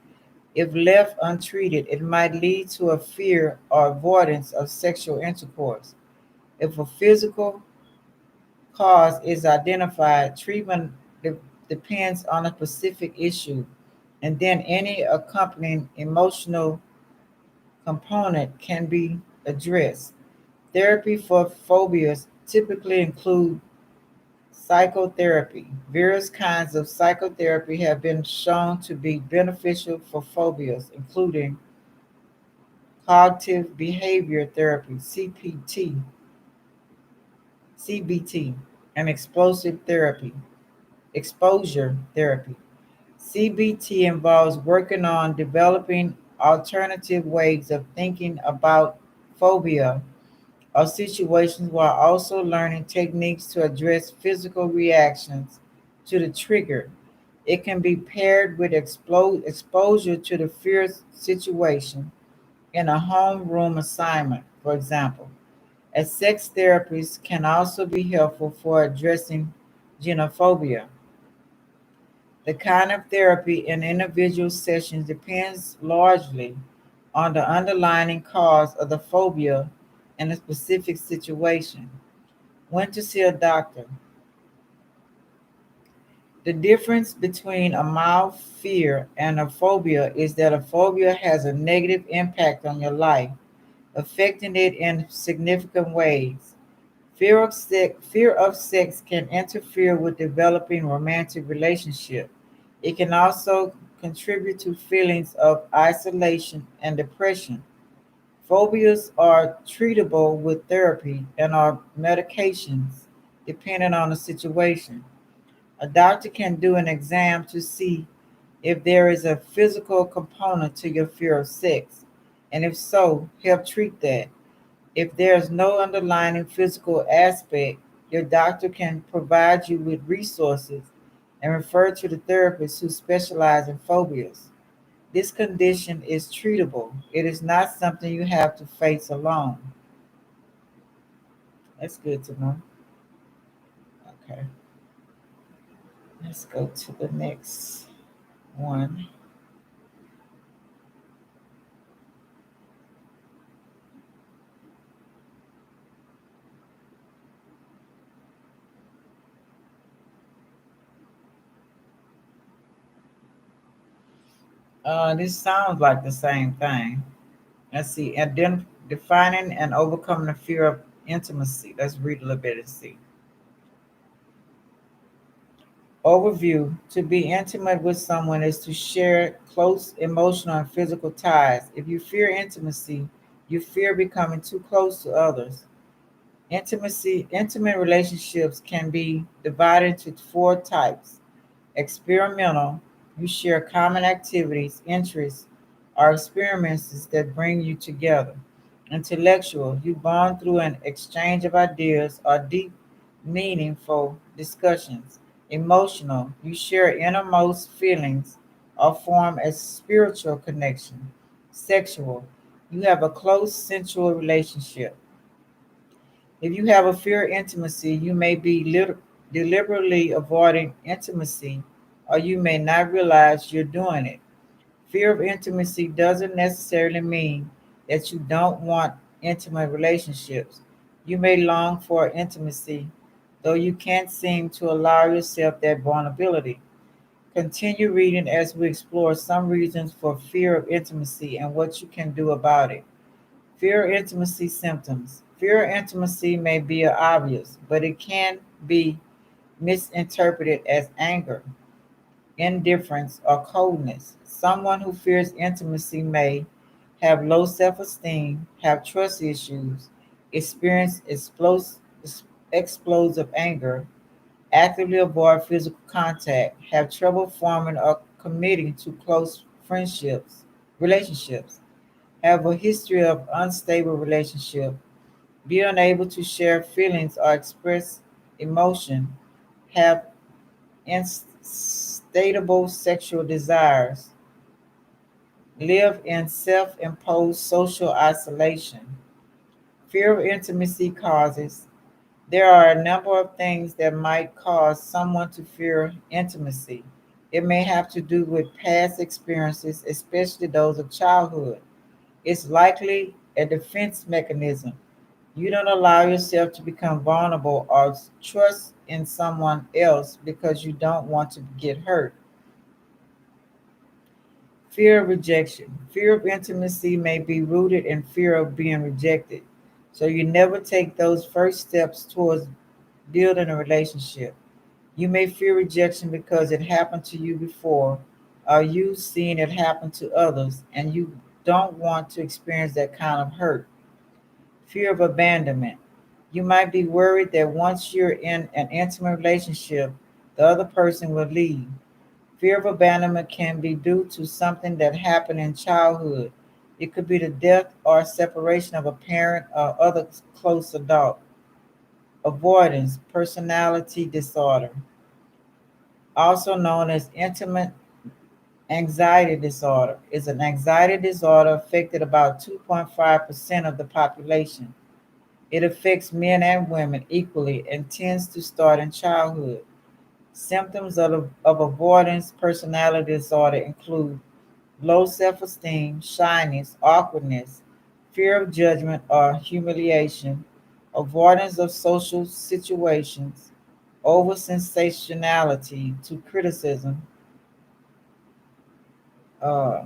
If left untreated, it might lead to a fear or avoidance of sexual intercourse. If a physical cause is identified, treatment depends on a specific issue, and then any accompanying emotional component can be addressed. Therapy for phobias typically include psychotherapy. Various kinds of psychotherapy have been shown to be beneficial for phobias, including cognitive behavior therapy, CBT, and exposure therapy. CBT involves working on developing alternative ways of thinking about phobia or situations while also learning techniques to address physical reactions to the trigger. It can be paired with exposure to the fear situation in a homeroom assignment, for example. As sex therapies can also be helpful for addressing genophobia. The kind of therapy in individual sessions depends largely on the underlying cause of the phobia in a specific situation. When to see a doctor. The difference between a mild fear and a phobia is that a phobia has a negative impact on your life, affecting it in significant ways. Fear of sex can interfere with developing romantic relationship. It can also contribute to feelings of isolation and depression. Phobias are treatable with therapy and are medications, depending on the situation. A doctor can do an exam to see if there is a physical component to your fear of sex, and if so, help treat that. If there's no underlying physical aspect, your doctor can provide you with resources and refer to the therapists who specialize in phobias. This condition is treatable. It is not something you have to face alone. That's good to know. Okay, let's go to the next one. This sounds like the same thing. Let's see. Defining and overcoming the fear of intimacy. Let's read a little bit and see. Overview. To be intimate with someone is to share close emotional and physical ties. If you fear intimacy, you fear becoming too close to others. Intimate relationships can be divided into four types. Experimental, you share common activities, interests, or experiences that bring you together. Intellectual, you bond through an exchange of ideas or deep, meaningful discussions. Emotional, you share innermost feelings or form a spiritual connection. Sexual, you have a close sensual relationship. If you have a fear of intimacy, you may be deliberately avoiding intimacy, or you may not realize you're doing it. Fear of intimacy doesn't necessarily mean that you don't want intimate relationships. You may long for intimacy, though you can't seem to allow yourself that vulnerability. Continue reading as we explore some reasons for fear of intimacy and what you can do about it. Fear of intimacy symptoms. Fear of intimacy may be obvious, but it can be misinterpreted as anger, indifference, or coldness. Someone who fears intimacy may have low self esteem, have trust issues, experience explosive anger, actively avoid physical contact, have trouble forming or committing to close relationships, have a history of unstable relationship, be unable to share feelings or express emotion, have insatiable sexual desires, live in self imposed social isolation. Fear of intimacy causes. There are a number of things that might cause someone to fear intimacy. It may have to do with past experiences, especially those of childhood. It's likely a defense mechanism. You don't allow yourself to become vulnerable or trust in someone else because you don't want to get hurt. Fear of rejection. Fear of intimacy may be rooted in fear of being rejected. So you never take those first steps towards building a relationship. You may fear rejection because it happened to you before, or you've seen it happen to others, and you don't want to experience that kind of hurt. Fear of abandonment. You might be worried that once you're in an intimate relationship, the other person will leave. Fear of abandonment can be due to something that happened in childhood. It could be the death or separation of a parent or other close adult. Avoidance personality disorder, also known as intimate anxiety disorder, is an anxiety disorder affecting about 2.5% of the population. It affects men and women equally and tends to start in childhood. Symptoms of avoidance personality disorder include low self esteem, shyness, awkwardness, fear of judgment or humiliation, avoidance of social situations, over sensationality to criticism, uh,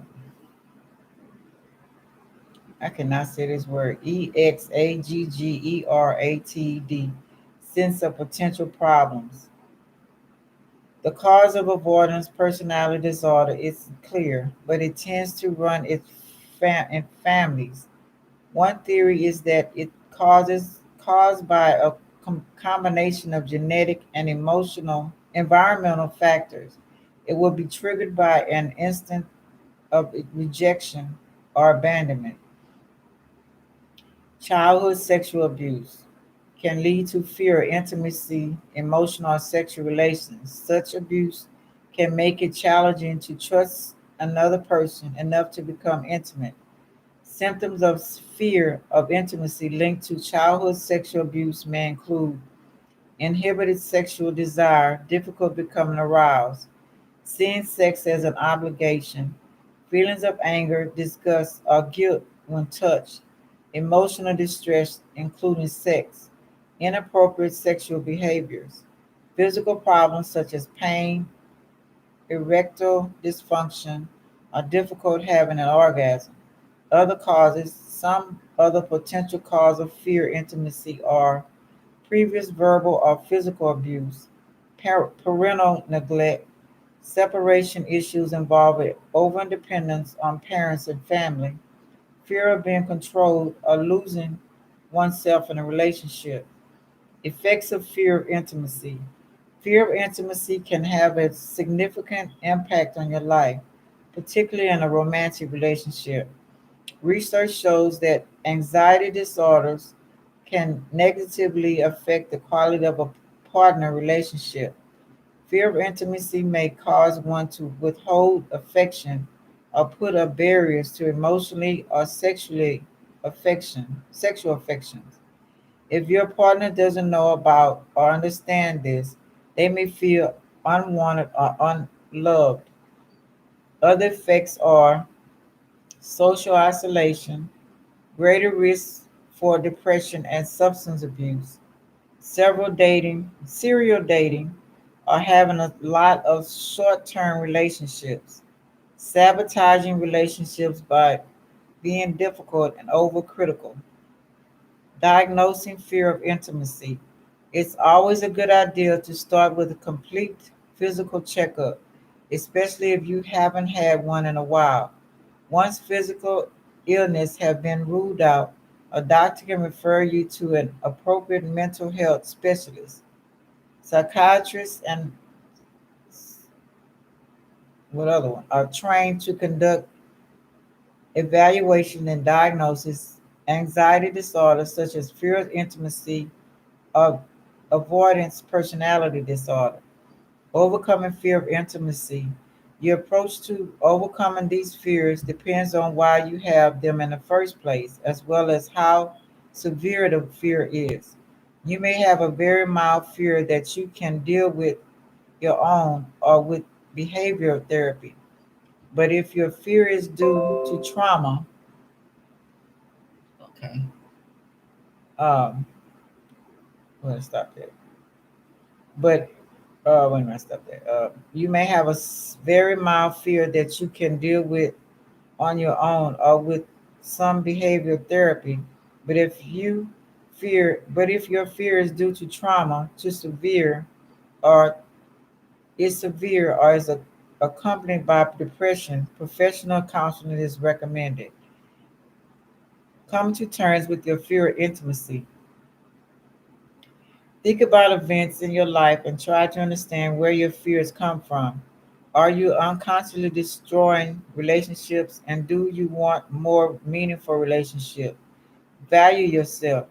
I cannot say this word, exaggerated, sense of potential problems. The cause of avoidance personality disorder is clear, but it tends to run in families. One theory is that it causes caused by a combination of genetic and emotional environmental factors. It will be triggered by an instant of rejection or abandonment. Childhood sexual abuse can lead to fear of intimacy, emotional or sexual relations. Such abuse can make it challenging to trust another person enough to become intimate. Symptoms of fear of intimacy linked to childhood sexual abuse may include inhibited sexual desire, difficult becoming aroused, seeing sex as an obligation, feelings of anger, disgust, or guilt when touched, emotional distress, including sex, inappropriate sexual behaviors, physical problems such as pain, erectile dysfunction, or difficult having an orgasm. Other causes, some other potential cause of fear intimacy are previous verbal or physical abuse, parental neglect, separation issues involving overdependence on parents and family, fear of being controlled or losing oneself in a relationship. Effects of fear of intimacy. Fear of intimacy can have a significant impact on your life, particularly in a romantic relationship. Research shows that anxiety disorders can negatively affect the quality of a partner relationship. Fear of intimacy may cause one to withhold affection or put up barriers to emotionally or sexual affections. If your partner doesn't know about or understand this, they may feel unwanted or unloved. Other effects are social isolation, greater risk for depression and substance abuse, serial dating, or having a lot of short-term relationships, sabotaging relationships by being difficult and overcritical, diagnosing fear of intimacy. It's always a good idea to start with a complete physical checkup, especially if you haven't had one in a while. Once physical illness has been ruled out, a doctor can refer you to an appropriate mental health specialist. Psychiatrists and what other one are trained to conduct evaluation and diagnosis anxiety disorders such as fear of intimacy or avoidance personality disorder. Overcoming fear of intimacy. Your approach to overcoming these fears depends on why you have them in the first place, as well as how severe the fear is. You may have a very mild fear that you can deal with your own or with behavioral therapy. But if your fear is due to trauma, okay, um, we'll stop there. But wait a minute, stop there. You may have a very mild fear that you can deal with on your own or with some behavioral therapy. But if your fear is due to trauma, or is accompanied by depression, professional counseling is recommended. Come to terms with your fear of intimacy. Think about events in your life and try to understand where your fears come from. Are you unconsciously destroying relationships and do you want more meaningful relationships? Value yourself.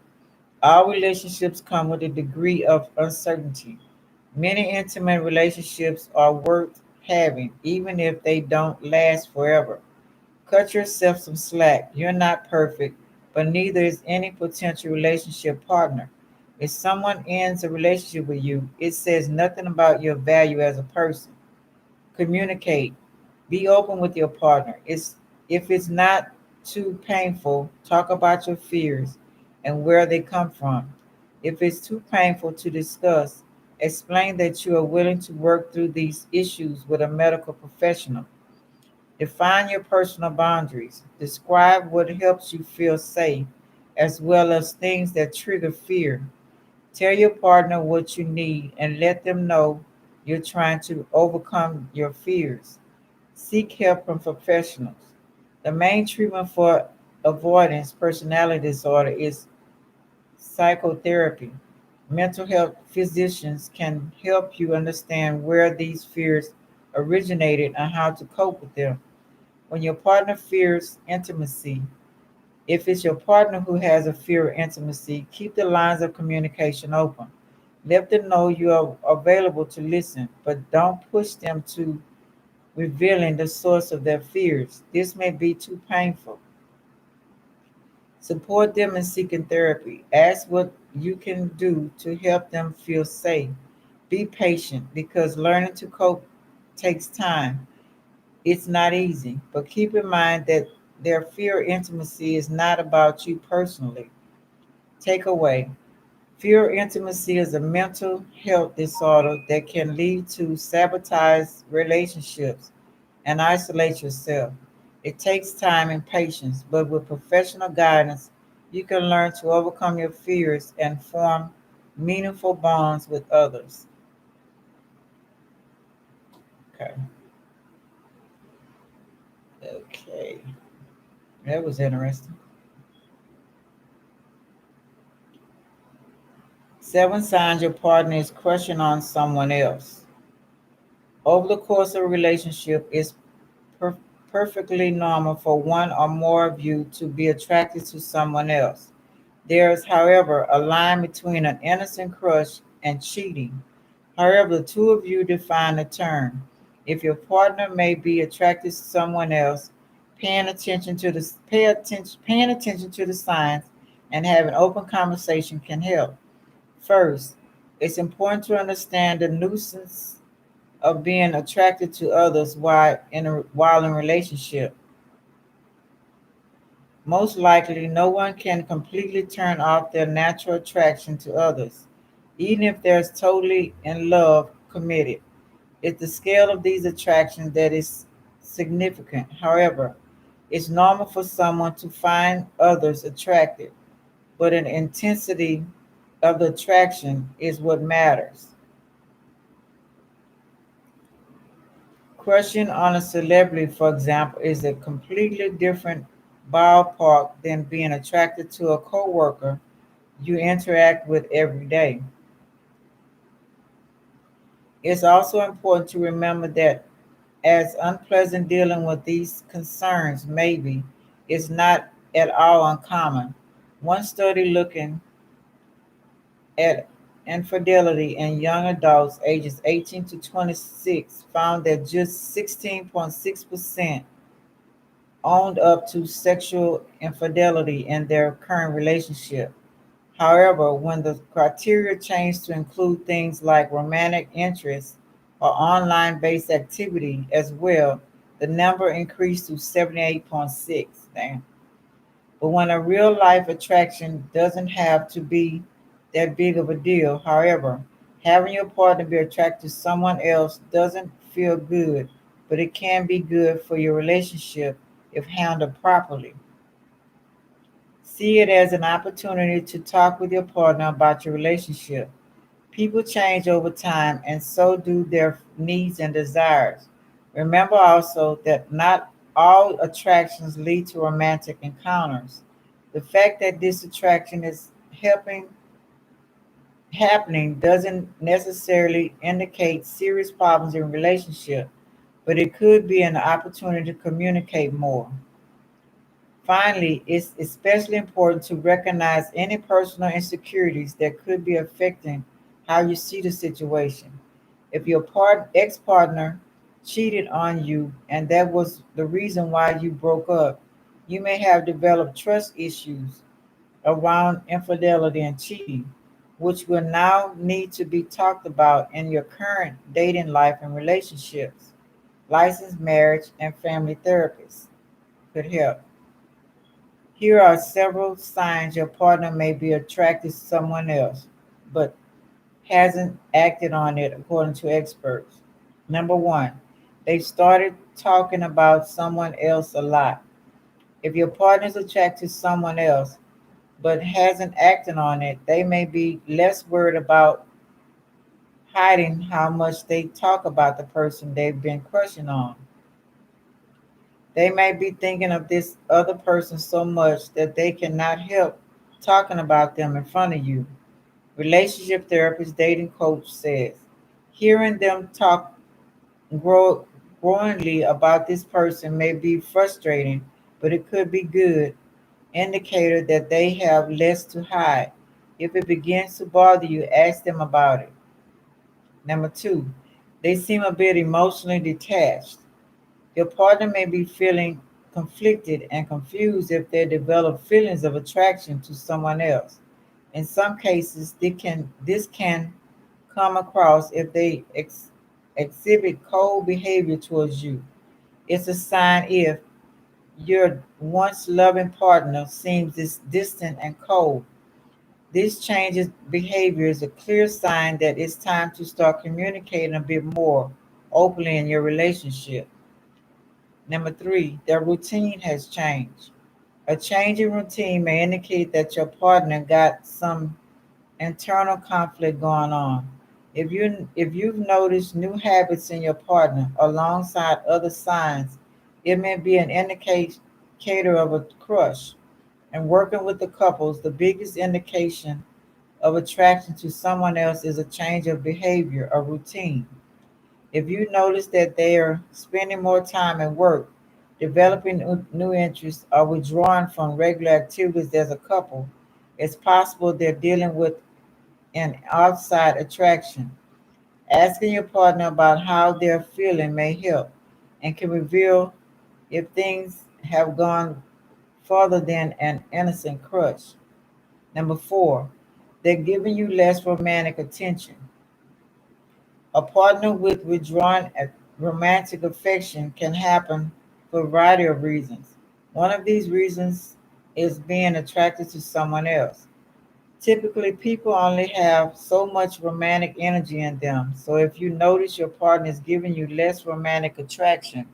All relationships come with a degree of uncertainty. Many intimate relationships are worth having, even if they don't last forever. Cut yourself some slack. You're not perfect, but neither is any potential relationship partner. If someone ends a relationship with you, it says nothing about your value as a person. Communicate. Be open with your partner. If it's not too painful, talk about your fears and where they come from. If it's too painful to discuss, explain that you are willing to work through these issues with a medical professional. Define your personal boundaries. Describe what helps you feel safe, as well as things that trigger fear. Tell your partner what you need and let them know you're trying to overcome your fears. Seek help from professionals. The main treatment for avoidance personality disorder is psychotherapy. Mental health physicians can help you understand where these fears originated and how to cope with them. When your partner fears intimacy, if it's your partner who has a fear of intimacy, keep the lines of communication open. Let them know you are available to listen, but don't push them to revealing the source of their fears. This may be too painful. Support them in seeking therapy. Ask what you can do to help them feel safe. Be patient because learning to cope takes time. It's not easy, but keep in mind that their fear of intimacy is not about you personally. Takeaway. Fear of intimacy is a mental health disorder that can lead to sabotage relationships, and isolate yourself. It takes time and patience, but with professional guidance, you can learn to overcome your fears and form meaningful bonds with others. Okay. Okay. That was interesting. 7 signs your partner is crushing on someone else. Over the course of a relationship, it's per- perfectly normal for one or more of you to be attracted to someone else. There is, however, a line between an innocent crush and cheating. However, the two of you define the term. If your partner may be attracted to someone else, paying attention to the signs and having open conversation can help. First, it's important to understand the nuisance of being attracted to others while in relationship. Most likely, no one can completely turn off their natural attraction to others, even if they're totally in love, committed. It's the scale of these attractions that is significant. However, it's normal for someone to find others attractive, but an intensity of the attraction is what matters. Crushing on a celebrity, for example, is a completely different ballpark than being attracted to a coworker you interact with every day. It's also important to remember that as unpleasant dealing with these concerns may be, it's not at all uncommon. One study looking at infidelity in young adults ages 18 to 26 found that just 16.6% owned up to sexual infidelity in their current relationship. However, when the criteria changed to include things like romantic interest or online based activity as well, the number increased to 78.6. Damn. But when a real life attraction doesn't have to be that big of a deal, however, having your partner be attracted to someone else doesn't feel good, but it can be good for your relationship if handled properly. See it as an opportunity to talk with your partner about your relationship. People change over time, and so do their needs and desires. Remember also that not all attractions lead to romantic encounters. The fact that this attraction is happening doesn't necessarily indicate serious problems in relationship, but it could be an opportunity to communicate more. Finally, it's especially important to recognize any personal insecurities that could be affecting how you see the situation. If your ex-partner cheated on you and that was the reason why you broke up, you may have developed trust issues around infidelity and cheating, which will now need to be talked about in your current dating life and relationships. Licensed marriage and family therapists could help. Here are several signs your partner may be attracted to someone else, but hasn't acted on it according to experts. Number one, they started talking about someone else a lot. If your partner is attracted to someone else but hasn't acted on it, they may be less worried about hiding how much they talk about the person they've been crushing on. They may be thinking of this other person so much that they cannot help talking about them in front of you. Relationship therapist, dating coach says, hearing them talk grow, growingly about this person may be frustrating, but it could be good indicator that they have less to hide. If it begins to bother you, ask them about it. Number two, they seem a bit emotionally detached. Your partner may be feeling conflicted and confused if they develop feelings of attraction to someone else. In some cases, this can come across if they exhibit cold behavior towards you. It's a sign if your once loving partner seems distant and cold. This changes behavior is a clear sign that it's time to start communicating a bit more openly in your relationship. Number three, their routine has changed. A change in routine may indicate that your partner got some internal conflict going on. If you've noticed new habits in your partner alongside other signs, it may be an indicator of a crush. And working with the couples, the biggest indication of attraction to someone else is a change of behavior or routine. If you notice that they are spending more time at work, developing new interests, or withdrawing from regular activities as a couple, it's possible they're dealing with an outside attraction. Asking your partner about how they're feeling may help and can reveal if things have gone further than an innocent crush. Number four, they're giving you less romantic attention. A partner with withdrawn romantic affection can happen for a variety of reasons. One of these reasons is being attracted to someone else. Typically, people only have so much romantic energy in them. So if you notice your partner is giving you less romantic attention,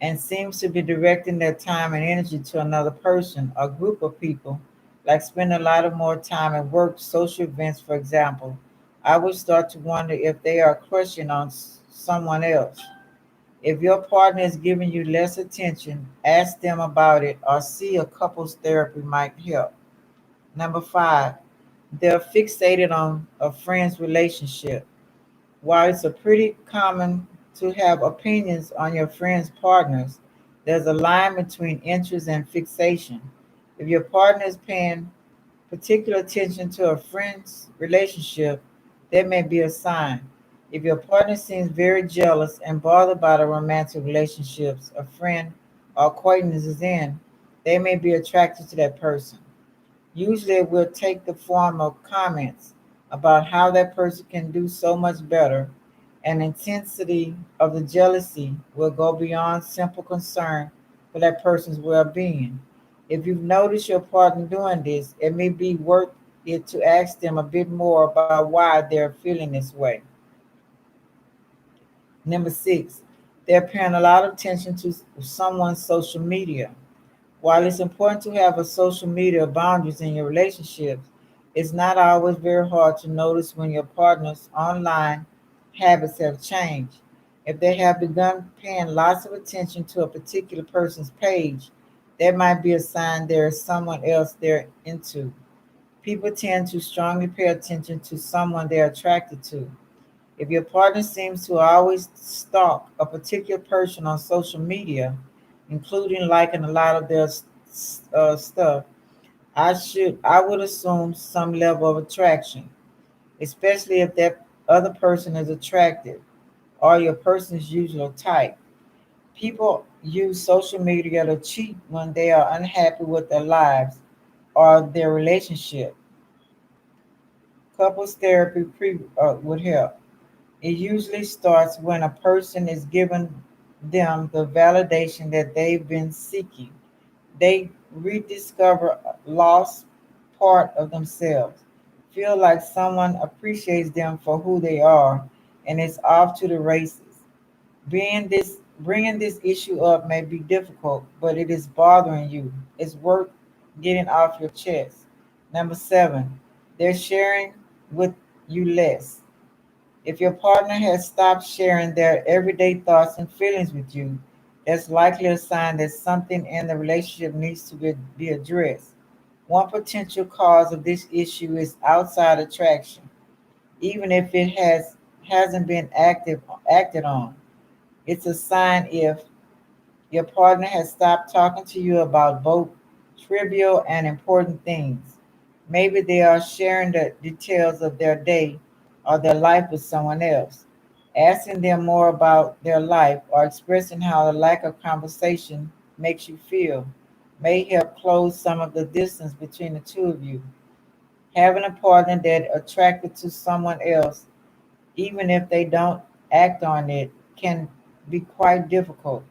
and seems to be directing their time and energy to another person or group of people, like spending a lot of more time at work, social events, for example, I would start to wonder if they are crushing on someone else. If your partner is giving you less attention, ask them about it or see a couples therapy might help. Number five, they're fixated on a friend's relationship. While it's a pretty common to have opinions on your friends' partners, there's a line between interest and fixation. If your partner is paying particular attention to a friend's relationship, that may be a sign. If your partner seems very jealous and bothered by the romantic relationships a friend or acquaintance is in, they may be attracted to that person. Usually it will take the form of comments about how that person can do so much better, and intensity of the jealousy will go beyond simple concern for that person's well being. If you've noticed your partner doing this, it may be worth it to ask them a bit more about why they're feeling this way. Number six, they're paying a lot of attention to someone's social media. While it's important to have a social media boundaries in your relationships, it's not always very hard to notice when your partner's online habits have changed. If they have begun paying lots of attention to a particular person's page, that might be a sign there is someone else they're into. People tend to strongly pay attention to someone they're attracted to. If your partner seems to always stalk a particular person on social media, including liking a lot of their stuff, I would assume some level of attraction, especially if that other person is attractive or your person's usual type. People use social media to cheat when they are unhappy with their lives or their relationship. Couples therapy would help. It usually starts when a person is given them the validation that they've been seeking. They rediscover a lost part of themselves, feel like someone appreciates them for who they are, and it's off to the races. Bringing this issue up may be difficult, but it is bothering you. It's worth getting off your chest. Number seven, they're sharing with you less. If your partner has stopped sharing their everyday thoughts and feelings with you, that's likely a sign that something in the relationship needs to be addressed. One potential cause of this issue is outside attraction, even if it hasn't been acted on. It's a sign if your partner has stopped talking to you about both trivial and important things. Maybe they are sharing the details of their day or their life with someone else. Asking them more about their life or expressing how the lack of conversation makes you feel may help close some of the distance between the two of you. Having a partner that attracted to someone else, even if they don't act on it, can be quite difficult.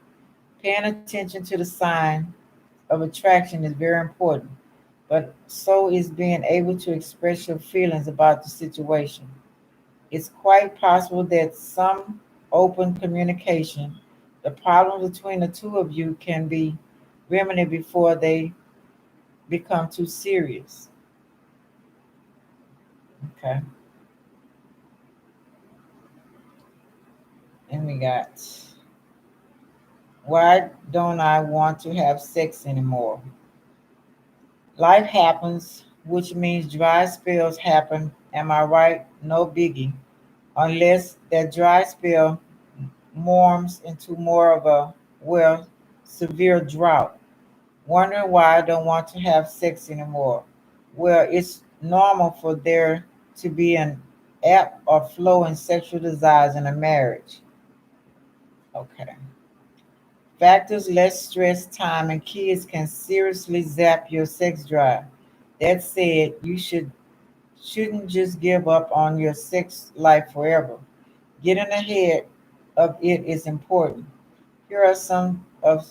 Paying attention to the sign of attraction is very important, but so is being able to express your feelings about the situation. It's quite possible that some open communication, the problems between the two of you can be remedied before they become too serious. Okay. And we got, why don't I want to have sex anymore? Life happens, which means dry spells happen. Am I right? No biggie. Unless that dry spell morphs into more of a, well, severe drought. Wondering why I don't want to have sex anymore. Well, it's normal for there to be an ebb or flow in sexual desires in a marriage. Okay. Factors less stress, time, and kids can seriously zap your sex drive. That said, shouldn't just give up on your sex life forever. Getting ahead of it is important. Here are some of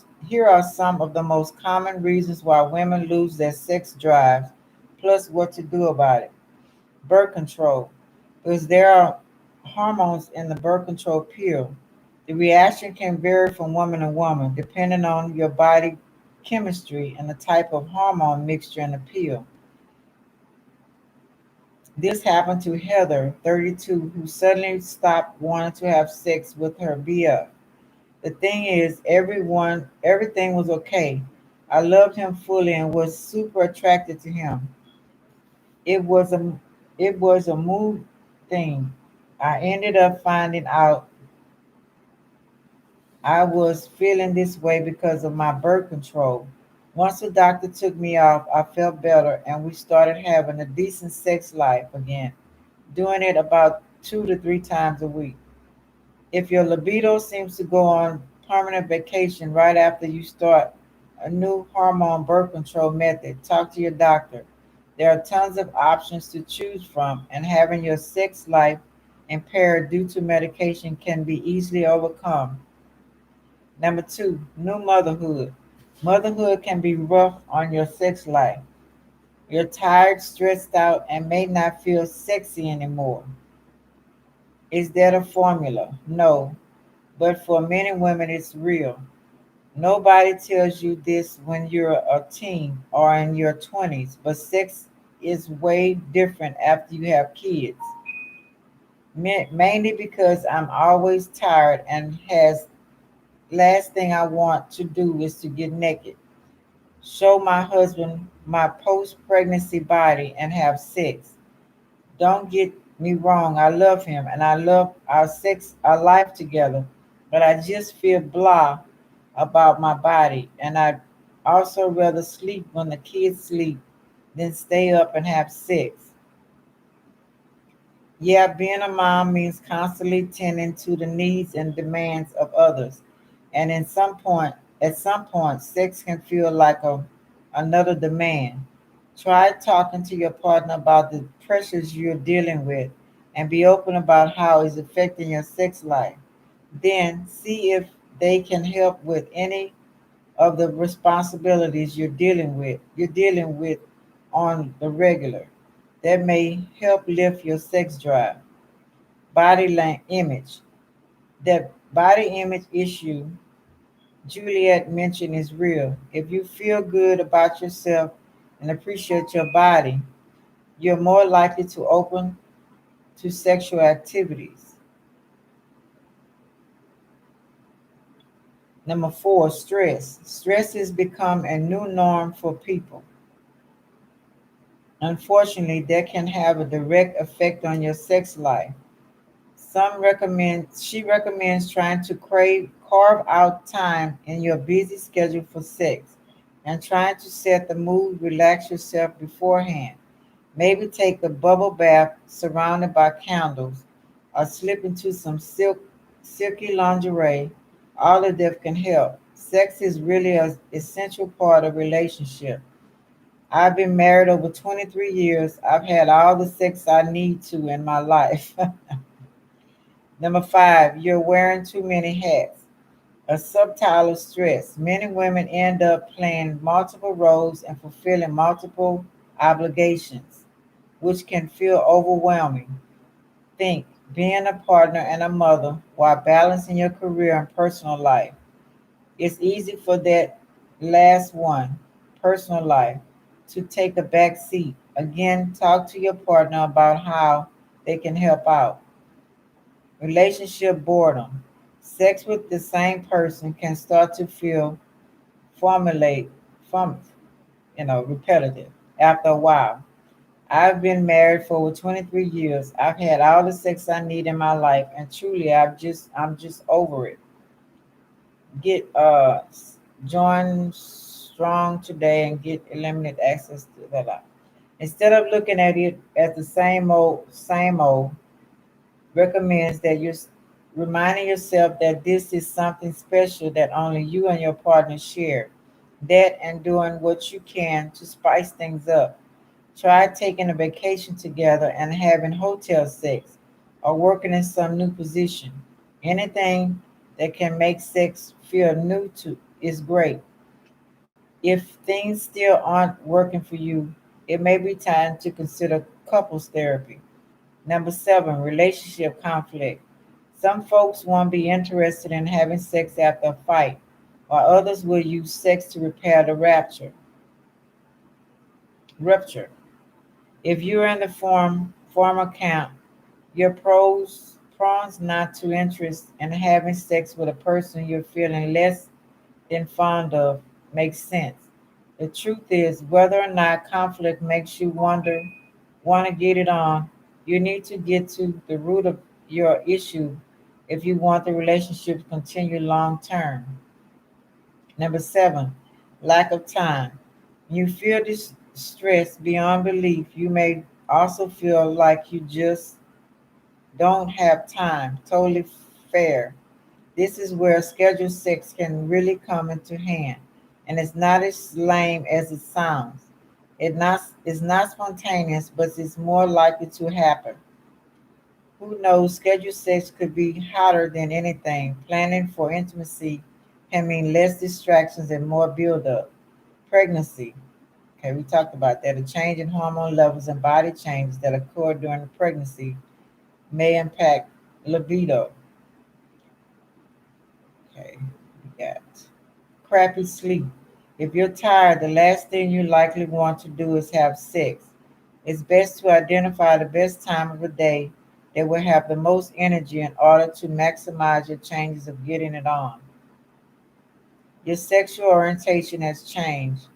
the most common reasons why women lose their sex drives, plus what to do about it. Birth control. Because there are hormones in the birth control pill. The reaction can vary from woman to woman, depending on your body chemistry and the type of hormone mixture in the pill. This happened to Heather, 32, who suddenly stopped wanting to have sex with her BF. The thing is, everything was okay. I loved him fully and was super attracted to him. It was a it was a mood thing. I ended up finding out I was feeling this way because of my birth control. Once the doctor took me off, I felt better and we started having a decent sex life again, doing it about 2 to 3 times a week. If your libido seems to go on permanent vacation right after you start a new hormone birth control method, talk to your doctor. There are tons of options to choose from, and having your sex life impaired due to medication can be easily overcome. Number two, new motherhood. Motherhood can be rough on your sex life. You're tired, stressed out, and may not feel sexy anymore. Is that a formula? No, but for many women, it's real. Nobody tells you this when you're a teen or in your 20s, but sex is way different after you have kids. Mainly because I'm always tired and has last thing I want to do is to get naked, show my husband my post-pregnancy body and have sex. Don't get me wrong, I love him and I love our sex, our life together, but I just feel blah about my body, and I'd also rather sleep when the kids sleep than stay up and have sex. Yeah, being a mom means constantly tending to the needs and demands of others, and at some point, sex can feel like another demand. Try talking to your partner about the pressures you're dealing with, and be open about how it's affecting your sex life. Then see if they can help with any of the responsibilities you're dealing with on the regular. That may help lift your sex drive. Image. That body image issue Juliet mentioned is real. If you feel good about yourself and appreciate your body, you're more likely to open to sexual activities. Number four, stress. Stress has become a new norm for people. Unfortunately, that can have a direct effect on your sex life. She recommends trying to carve out time in your busy schedule for sex and trying to set the mood, relax yourself beforehand. Maybe take a bubble bath surrounded by candles or slip into some silky lingerie. All of that can help. Sex is really an essential part of relationship. I've been married over 23 years. I've had all the sex I need to in my life. Number five, you're wearing too many hats. A subtitle of stress. Many women end up playing multiple roles and fulfilling multiple obligations, which can feel overwhelming. Think being a partner and a mother while balancing your career and personal life. It's easy for that last one, personal life, to take a back seat. Again, talk to your partner about how they can help out. Relationship boredom. Sex with the same person can start to feel formulate from repetitive after a while. I've been married for over 23 years. I've had all the sex I need in my life, and truly I'm just over it. Get join strong today and get eliminate access to that. Instead of looking at it as the same old, recommends that you're reminding yourself that this is something special that only you and your partner share. That and doing what you can to spice things up. Try taking a vacation together and having hotel sex or working in some new position. Anything that can make sex feel new to is great. If things still aren't working for you, it may be time to consider couples therapy. Number seven, relationship conflict. Some folks won't be interested in having sex after a fight, while others will use sex to repair the rupture. If you're in the former camp, your pros not to interest in having sex with a person you're feeling less than fond of makes sense. The truth is, whether or not conflict makes you want to get it on, you need to get to the root of your issue if you want the relationship to continue long term. Number seven, lack of time. You feel this stress beyond belief. You may also feel like you just don't have time. Totally fair. This is where schedule sex can really come into hand. And it's not as lame as it sounds. It's not spontaneous, but it's more likely to happen. Who knows? Schedule sex could be hotter than anything. Planning for intimacy can mean less distractions and more buildup. Pregnancy. Okay, we talked about that. A change in hormone levels and body changes that occur during the pregnancy may impact libido. Okay, we got crappy sleep. If you're tired, the last thing you likely want to do is have sex. It's best to identify the best time of the day that will have the most energy in order to maximize your chances of getting it on. Your sexual orientation has changed.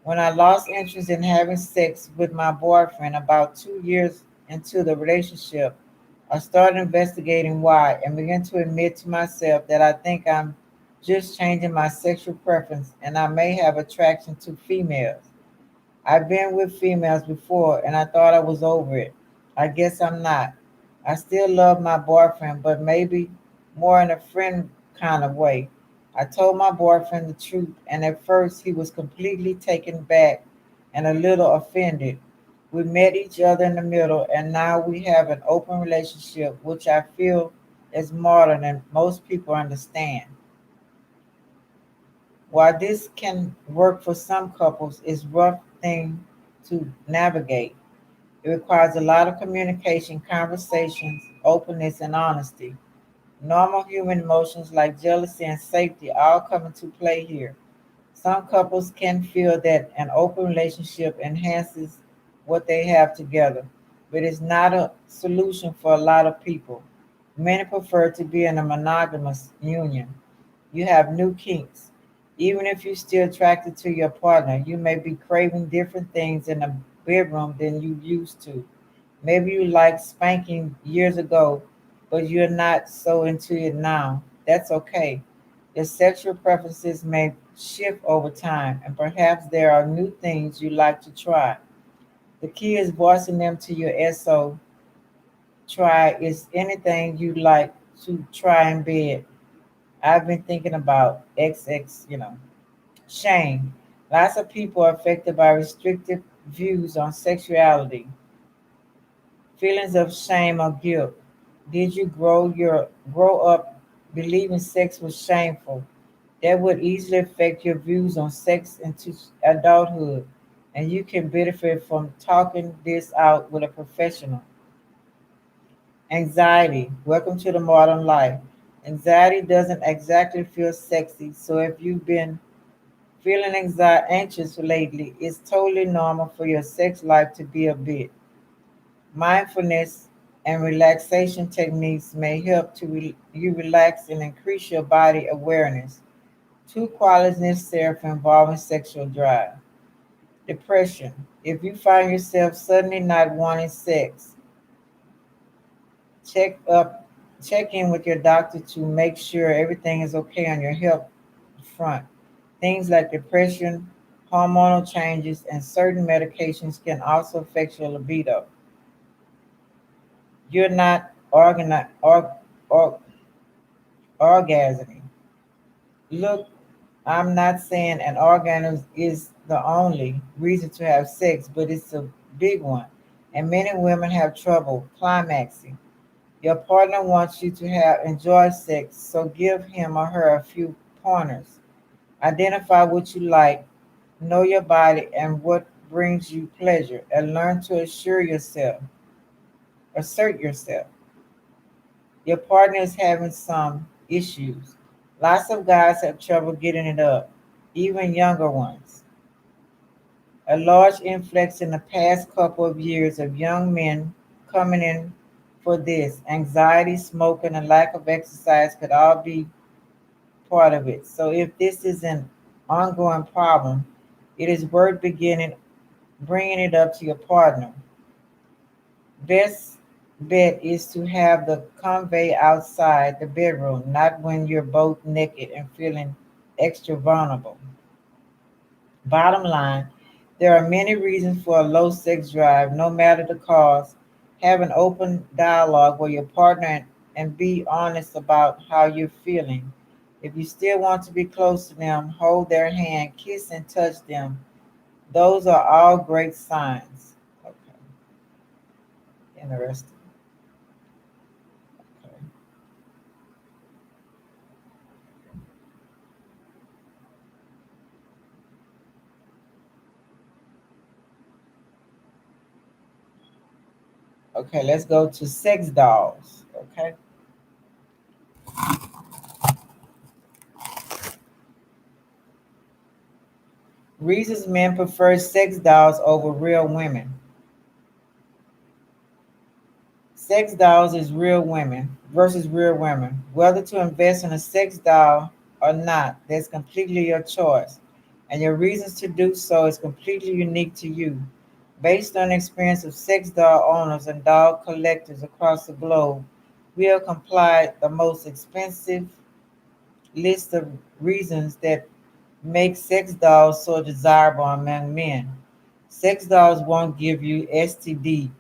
When I lost interest in having sex with my boyfriend about 2 years into the relationship, I started investigating why and began to admit to myself that I think I'm just changing my sexual preference and I may have attraction to females. I've been with females before and I thought I was over it. I guess I'm not. I still love my boyfriend, but maybe more in a friend kind of way. I told my boyfriend the truth, and at first he was completely taken back and a little offended. We met each other in the middle, and now we have an open relationship, which I feel is modern and most people understand. While this can work for some couples, it's a rough thing to navigate. It requires a lot of communication, conversations, openness, and honesty. Normal human emotions like jealousy and safety all come into play here. Some couples can feel that an open relationship enhances what they have together, but it's not a solution for a lot of people. Many prefer to be in a monogamous union. You have new kinks. Even if you're still attracted to your partner, you may be craving different things in the bedroom than you used to. Maybe you liked spanking years ago, but you're not so into it now. That's okay. Your sexual preferences may shift over time, and perhaps there are new things you like to try. The key is voicing them to your SO. Try is anything you like to try in bed. I've been thinking about XX, shame. Lots of people are affected by restrictive views on sexuality, feelings of shame or guilt. Did you grow up believing sex was shameful? That would easily affect your views on sex into adulthood, and you can benefit from talking this out with a professional. Anxiety. Welcome to the modern life. Anxiety doesn't exactly feel sexy, so if you've been feeling anxious lately, it's totally normal for your sex life to be a bit. Mindfulness and relaxation techniques may help you relax and increase your body awareness. Two qualities necessary for involving sexual drive. Depression. If you find yourself suddenly not wanting sex, check up check in with your doctor to make sure everything is okay on your health front. Things like depression, hormonal changes, and certain medications can also affect your libido. You're not or, orgasming. Look, I'm not saying an orgasm is the only reason to have sex, but it's a big one. And many women have trouble climaxing. Your partner wants you to have enjoy sex, so give him or her a few pointers. Identify what you like, know your body and what brings you pleasure, and learn to assert yourself. Your partner is having some issues. Lots of guys have trouble getting it up, even younger ones. A large influx in the past couple of years of young men coming in for this. Anxiety, smoking, and lack of exercise could all be part of it. So if this is an ongoing problem, it is worth beginning bringing it up to your partner. Best bet is to have the convey outside the bedroom, not when you're both naked and feeling extra vulnerable. Bottom line, there are many reasons for a low sex drive, no matter the cause. Have an open dialogue with your partner and be honest about how you're feeling. If you still want to be close to them, hold their hand, kiss and touch them. Those are all great signs. Okay, interesting. Okay. Okay, let's go to sex dolls. Okay. Reasons men prefer sex dolls over real women. Sex dolls is real women versus real women. Whether to invest in a sex doll or not, that's completely your choice. And your reasons to do so is completely unique to you. Based on the experience of sex doll owners and doll collectors across the globe, we have compiled the most expensive list of reasons that make sex dolls so desirable among men. Sex dolls won't give you STD,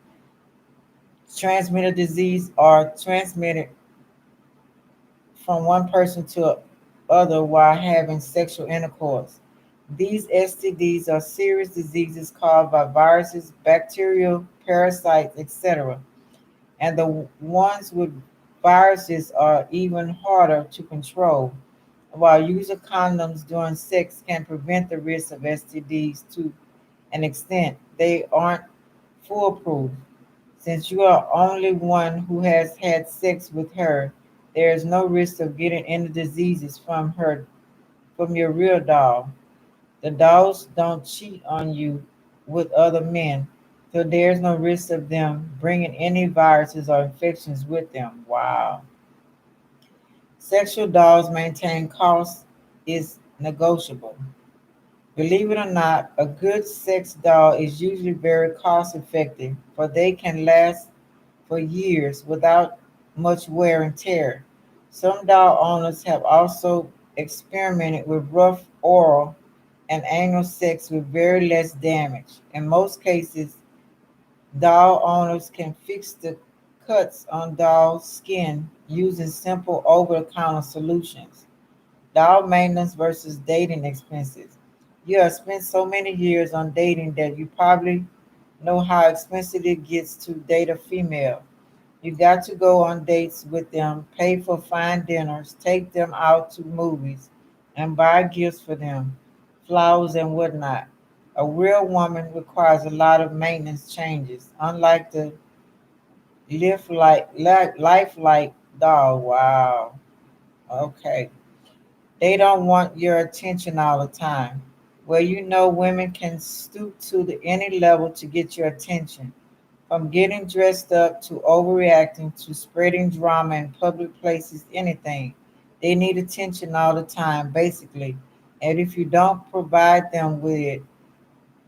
transmitted disease, or transmitted from one person to other while having sexual intercourse. These STDs are serious diseases caused by viruses, bacterial parasites, etc. And the ones with viruses are even harder to control. While using condoms during sex can prevent the risk of STDs to an extent, they aren't foolproof. Since you are only one who has had sex with her, there is no risk of getting any diseases from your real doll. The dolls don't cheat on you with other men, so there's no risk of them bringing any viruses or infections with them. Wow. Sexual dolls maintain cost is negotiable. Believe it or not, a good sex doll is usually very cost effective, for they can last for years without much wear and tear. Some doll owners have also experimented with rough oral and anal sex with very less damage. In most cases, doll owners can fix the cuts on doll skin using simple over the counter solutions. Doll maintenance versus dating expenses. You have spent so many years on dating that you probably know how expensive it gets to date a female. You got to go on dates with them, pay for fine dinners, take them out to movies, and buy gifts for them, flowers and whatnot. A real woman requires a lot of maintenance changes. Unlike the lifelike doll. Wow. Okay. They don't want your attention all the time. Well, women can stoop to any level to get your attention. From getting dressed up to overreacting to spreading drama in public places, anything. They need attention all the time, basically. And if you don't provide them with it,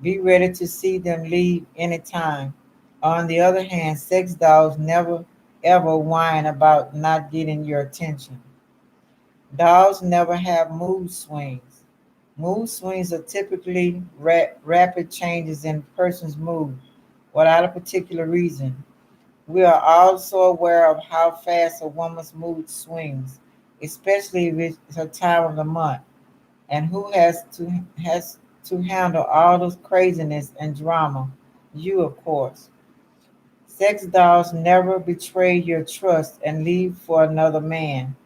be ready to see them leave anytime. On the other hand, sex dolls never ever whine about not getting your attention. Dolls never have mood swings. Mood swings are typically rapid changes in a person's mood without a particular reason. We are also aware of how fast a woman's mood swings, especially if it's her time of the month, and who has to handle all this craziness and drama. You, of course. Sex dolls never betray your trust and leave for another man.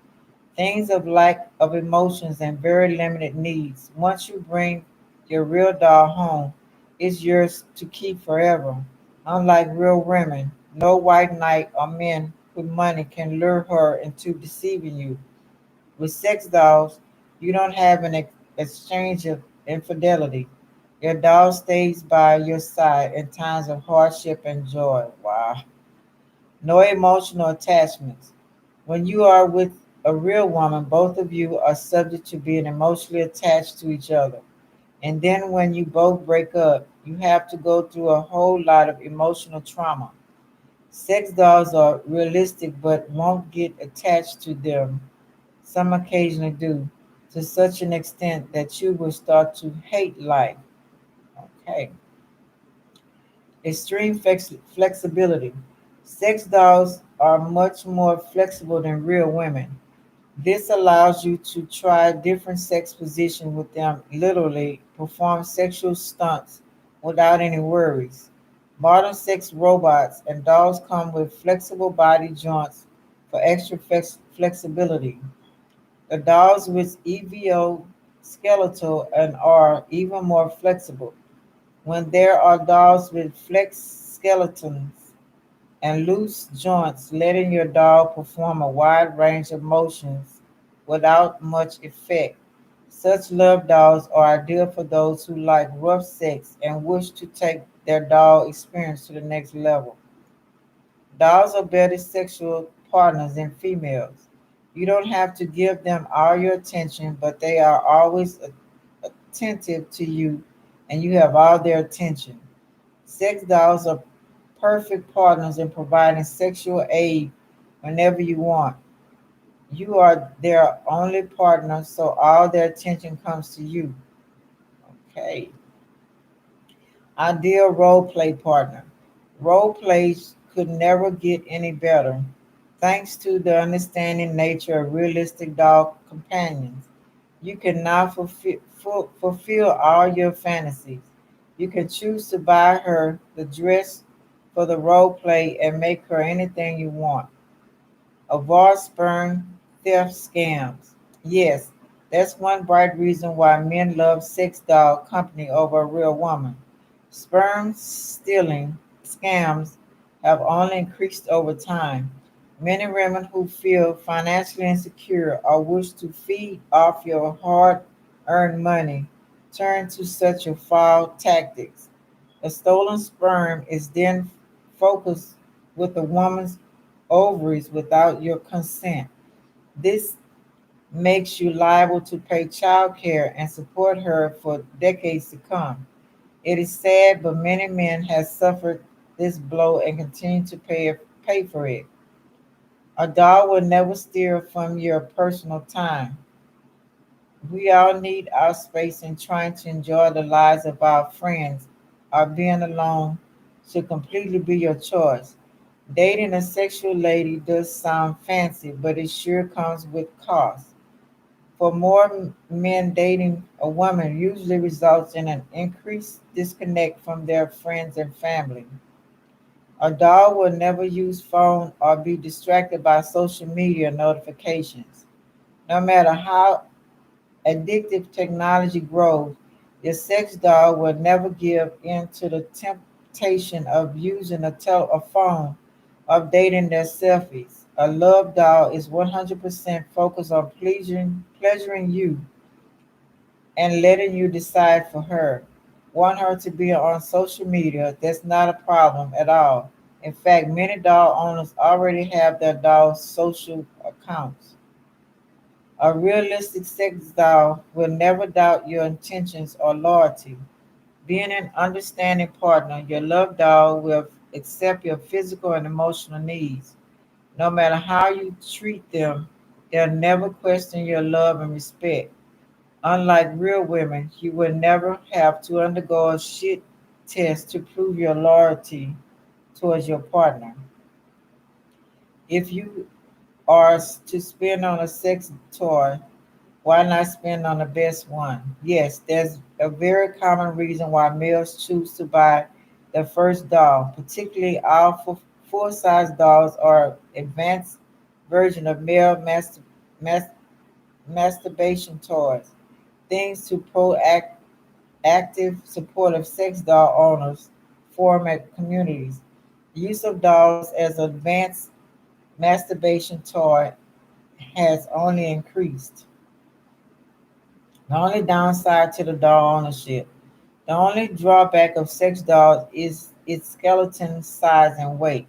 Things of lack of emotions and very limited needs. Once you bring your real doll home, it's yours to keep forever. Unlike real women, no white knight or men with money can lure her into deceiving you. With sex dolls, you don't have an exchange of infidelity. Your doll stays by your side in times of hardship and joy. Wow. No emotional attachments. When you are with a real woman, both of you are subject to being emotionally attached to each other. And then when you both break up, you have to go through a whole lot of emotional trauma. Sex dolls are realistic but won't get attached to them. Some occasionally do, to such an extent that you will start to hate life. Okay. Extreme flexibility. Sex dolls are much more flexible than real women. This allows you to try different sex positions with them, literally perform sexual stunts without any worries. Modern sex robots and dolls come with flexible body joints for extra flexibility. The dolls with EVO skeletal and are even more flexible. When there are dolls with flex skeletons and loose joints, letting your doll perform a wide range of motions without much effect. Such love dolls are ideal for those who like rough sex and wish to take their doll experience to the next level. Dolls are better sexual partners than females. You don't have to give them all your attention, but they are always attentive to you and you have all their attention. Sex dolls are perfect partners in providing sexual aid whenever you want. You are their only partner, so all their attention comes to you. Okay. Ideal role play partner. Role plays could never get any better. Thanks to the understanding nature of realistic dog companions, you can now fulfill all your fantasies. You can choose to buy her the dress for the role play and make her anything you want. Avoid sperm theft scams. Yes, that's one bright reason why men love sex doll company over a real woman. Sperm stealing scams have only increased over time. Many women who feel financially insecure or wish to feed off your hard earned money turn to such a foul tactics. The stolen sperm is then focused with the woman's ovaries without your consent. This makes you liable to pay child care and support her for decades to come. It is sad, but many men have suffered this blow and continue to pay for it. A dog will never steal from your personal time. We all need our space and trying to enjoy the lives of our friends or being alone should completely be your choice. Dating a sexual lady does sound fancy, but it sure comes with cost. For more men, dating a woman usually results in an increased disconnect from their friends and family. A dog will never use phone or be distracted by social media notifications. No matter how addictive technology grows, your sex doll will never give in to the temptation of using a phone updating their selfies. A love doll is 100% focused on pleasuring you and letting you decide for her. Want her to be on social media? That's not a problem at all. In fact, many doll owners already have their doll's social accounts. A realistic sex doll will never doubt your intentions or loyalty. Being an understanding partner, your love doll will accept your physical and emotional needs. No matter how you treat them, they'll never question your love and respect. Unlike real women, you will never have to undergo a shit test to prove your loyalty towards your partner. If you are to spend on a sex toy, why not spend on the best one? Yes, there's a very common reason why males choose to buy their first doll, particularly all full-size dolls or advanced version of mas- masturbation toys. Things to active, supportive sex doll owners format communities. The use of dolls as an advanced masturbation toy has only increased. The only downside to the doll ownership. The only drawback of sex dolls is its skeleton size and weight.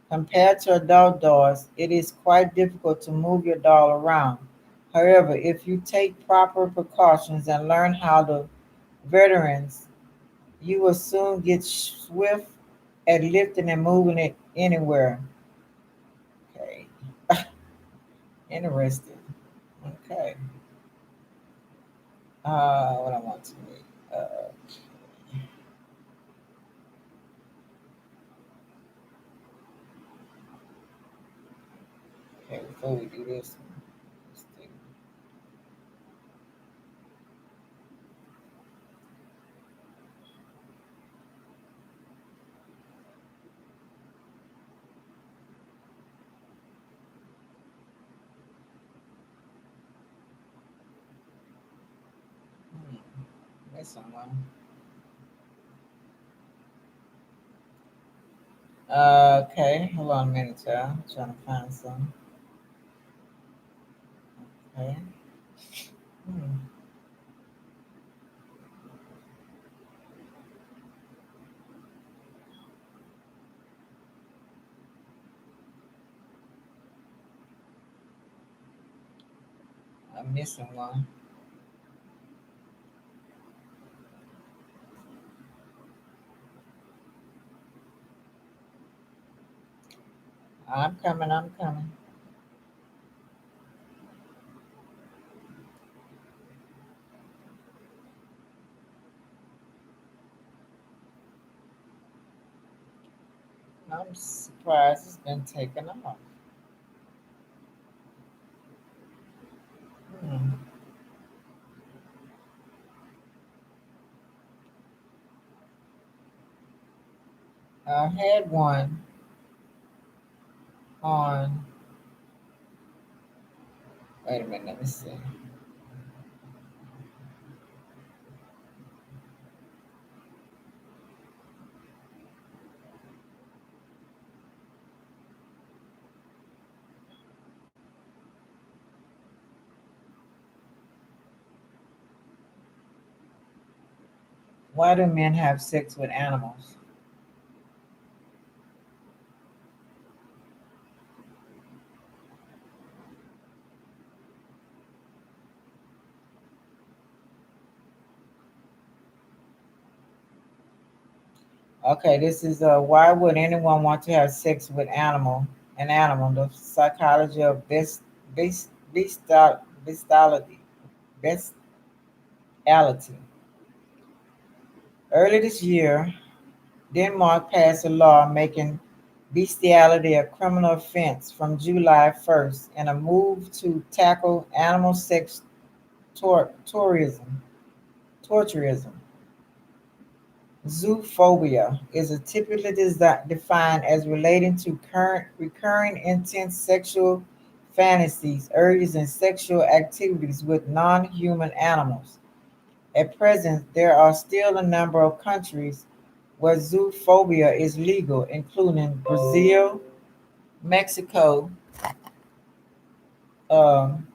Compared to adult dolls, it is quite difficult to move your doll around. However, if you take proper precautions and learn how to veterans, you will soon get swift at lifting and moving it anywhere. Okay, interesting. Okay, what I want to read. Okay, before we do this, let's do, missing one. Okay, hold on a minute, y'all. I'm trying to find some. Okay. Hmm, I'm missing one. I'm coming. I'm coming. I'm surprised it's been taken off. Hmm. I had one on. Wait a minute. Let me see. Why do men have sex with animals? Okay, this is why would anyone want to have sex with an animal? The psychology of bestiality. Bestiality. Early this year, Denmark passed a law making bestiality a criminal offense from July 1st in a move to tackle animal sex tourism. Torturism. Zoophobia is typically defined as relating to current recurring intense sexual fantasies, urges, and sexual activities with non-human animals. At present, there are still a number of countries where zoophobia is legal, including Brazil, Mexico, um,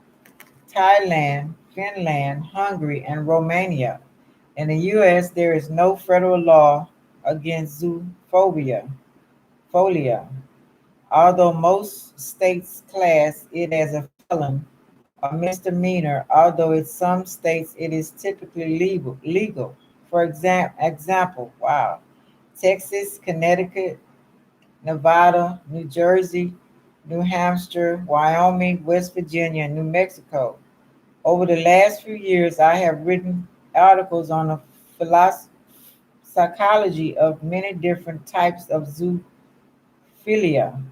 Thailand, Finland, Hungary, and Romania. In the U.S., there is no federal law against zoophobia, folia, although most states class it as a felon or misdemeanor, although in some states it is typically legal. For example, wow, Texas, Connecticut, Nevada, New Jersey, New Hampshire, Wyoming, West Virginia, and New Mexico. Over the last few years, I have written articles on the philosophy, psychology of many different types of zoophilia,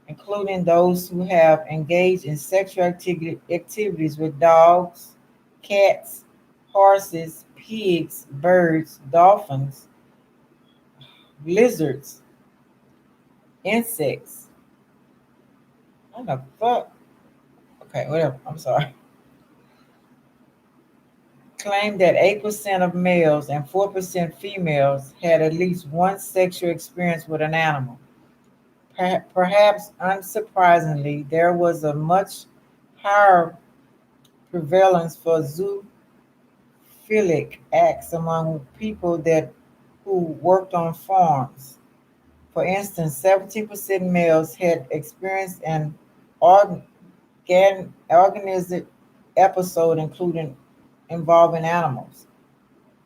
including those who have engaged in sexual activities with dogs, cats, horses, pigs, birds, dolphins, lizards, insects. What the fuck? Okay, whatever. I'm sorry. Claimed that 8% of males and 4% females had at least one sexual experience with an animal. Perhaps unsurprisingly, there was a much higher prevalence for zoophilic acts among people who worked on farms. For instance, 17% males had experienced an organ, organism episode including involving animals.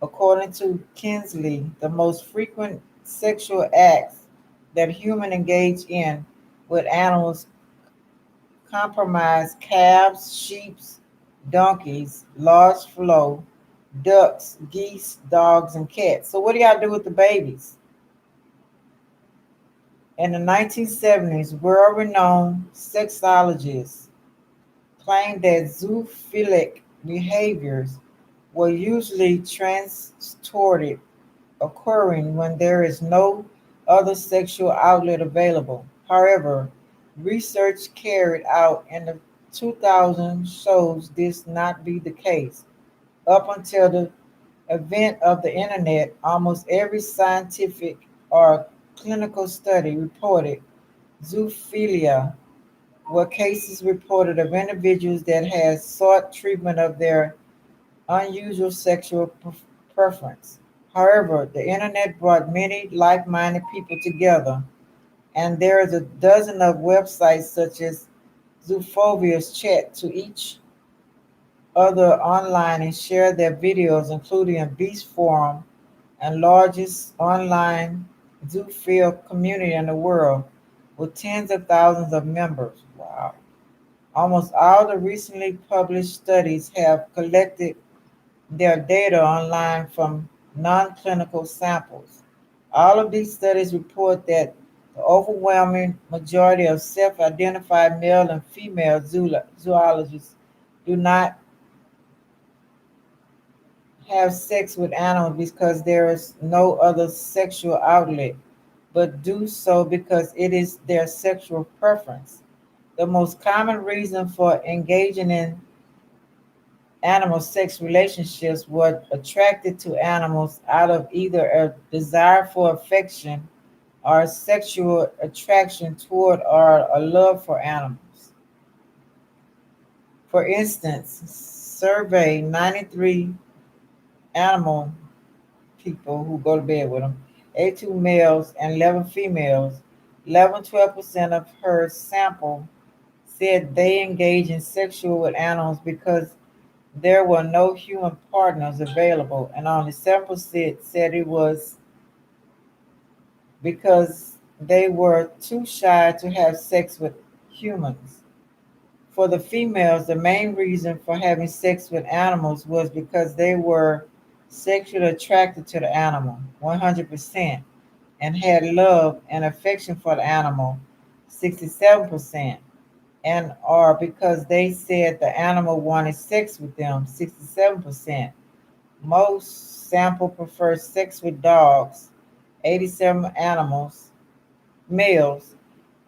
According to Kinsley, the most frequent sexual acts that humans engage in with animals comprise calves, sheep, donkeys, large flow, ducks, geese, dogs, and cats. So what do y'all do with the babies? In the 1970s, world-renowned sexologists claimed that zoophilic behaviors were usually transported occurring when there is no other sexual outlet available. However, research carried out in the 2000s shows this not be the case. Up until the advent of the internet, almost every scientific or clinical study reported zoophilia were cases reported of individuals that had sought treatment of their unusual sexual preference. However, the internet brought many like-minded people together, and there is a dozen of websites such as Zoophobia's chat to each other online and share their videos, including a Beast forum and largest online zoophile community in the world, with tens of thousands of members. Wow. Almost all the recently published studies have collected their data online from non-clinical samples. All of these studies report that the overwhelming majority of self-identified male and female zoologists do not have sex with animals because there is no other sexual outlet, but do so because it is their sexual preference. The most common reason for engaging in animal sex relationships were attracted to animals out of either a desire for affection or a sexual attraction toward or a love for animals. For instance, survey 93 animal people who go to bed with them, 82 males and 11 females. 11-12% of her sample said they engage in sexual with animals because there were no human partners available, and only 7% said it was because they were too shy to have sex with humans. For the females, the main reason for having sex with animals was because they were sexually attracted to the animal, 100%, and had love and affection for the animal, 67%, and or because they said the animal wanted sex with them, 67%. Most sample prefer sex with dogs, 87 animals, males,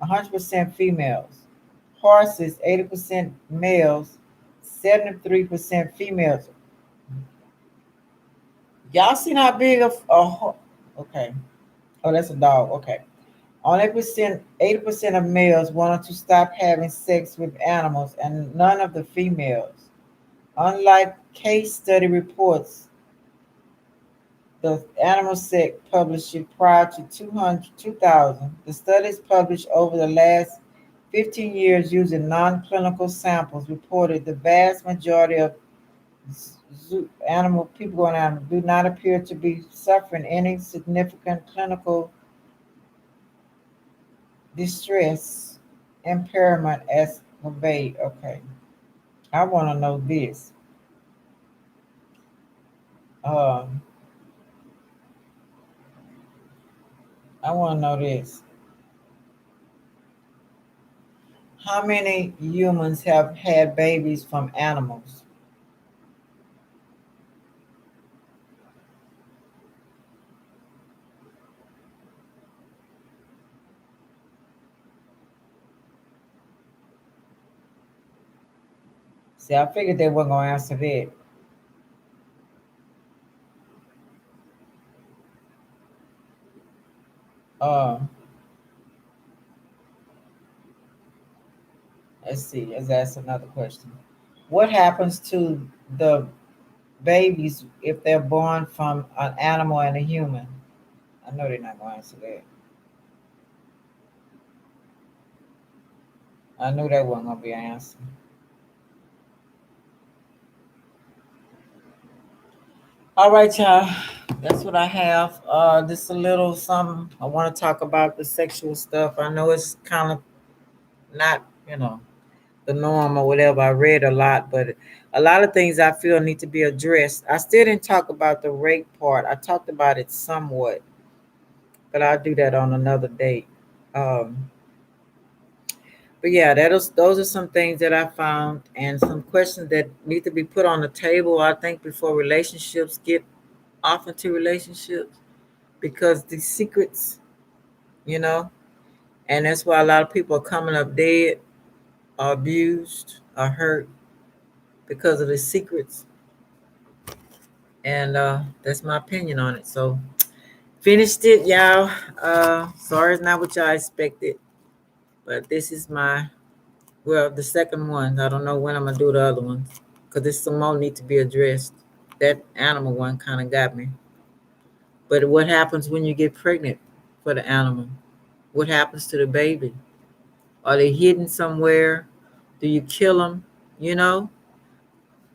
100% females. Horses, 80% males, 73% females. Y'all seen how big okay. Oh, that's a dog. Okay. Only 80% of males wanted to stop having sex with animals, and none of the females. Unlike case study reports, the animal sex published prior to 2000, the studies published over the last 15 years using non-clinical samples reported the vast majority of animal people going animal do not appear to be suffering any significant clinical distress impairment as conveyed. Okay, I want to know this. Um, I want to know this. How many humans have had babies from animals? See, I figured they weren't gonna answer that. Uh, let's see. Let's ask another question. What happens to the babies if they're born from an animal and a human? I know they're not gonna answer that. I knew that wasn't gonna be an answer. All right, y'all. That's what I have. Just a little something. I want to talk about the sexual stuff. I know it's kind of not, the norm or whatever. I read a lot, but a lot of things I feel need to be addressed. I still didn't talk about the rape part. I talked about it somewhat, but I'll do that on another date. Um, but yeah, those are some things that I found and some questions that need to be put on the table. I think before relationships get off into relationships, because the secrets, you know, and that's why a lot of people are coming up dead, or abused, or hurt because of the secrets. And that's my opinion on it. So finished it, y'all. Sorry, it's not what y'all expected, but this is the second one. I don't know when I'm gonna do the other ones because there's some more need to be addressed. That animal one kind of got me. But what happens when you get pregnant for the animal? What happens to the baby? Are they hidden somewhere? Do you kill them? You know,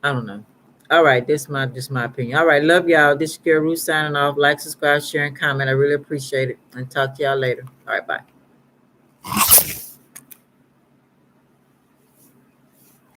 I don't know. All right, this my just my opinion. All right, love y'all. This is Girl Ruth signing off. Like, subscribe, share, and comment. I really appreciate it. And talk to y'all later. All right, bye.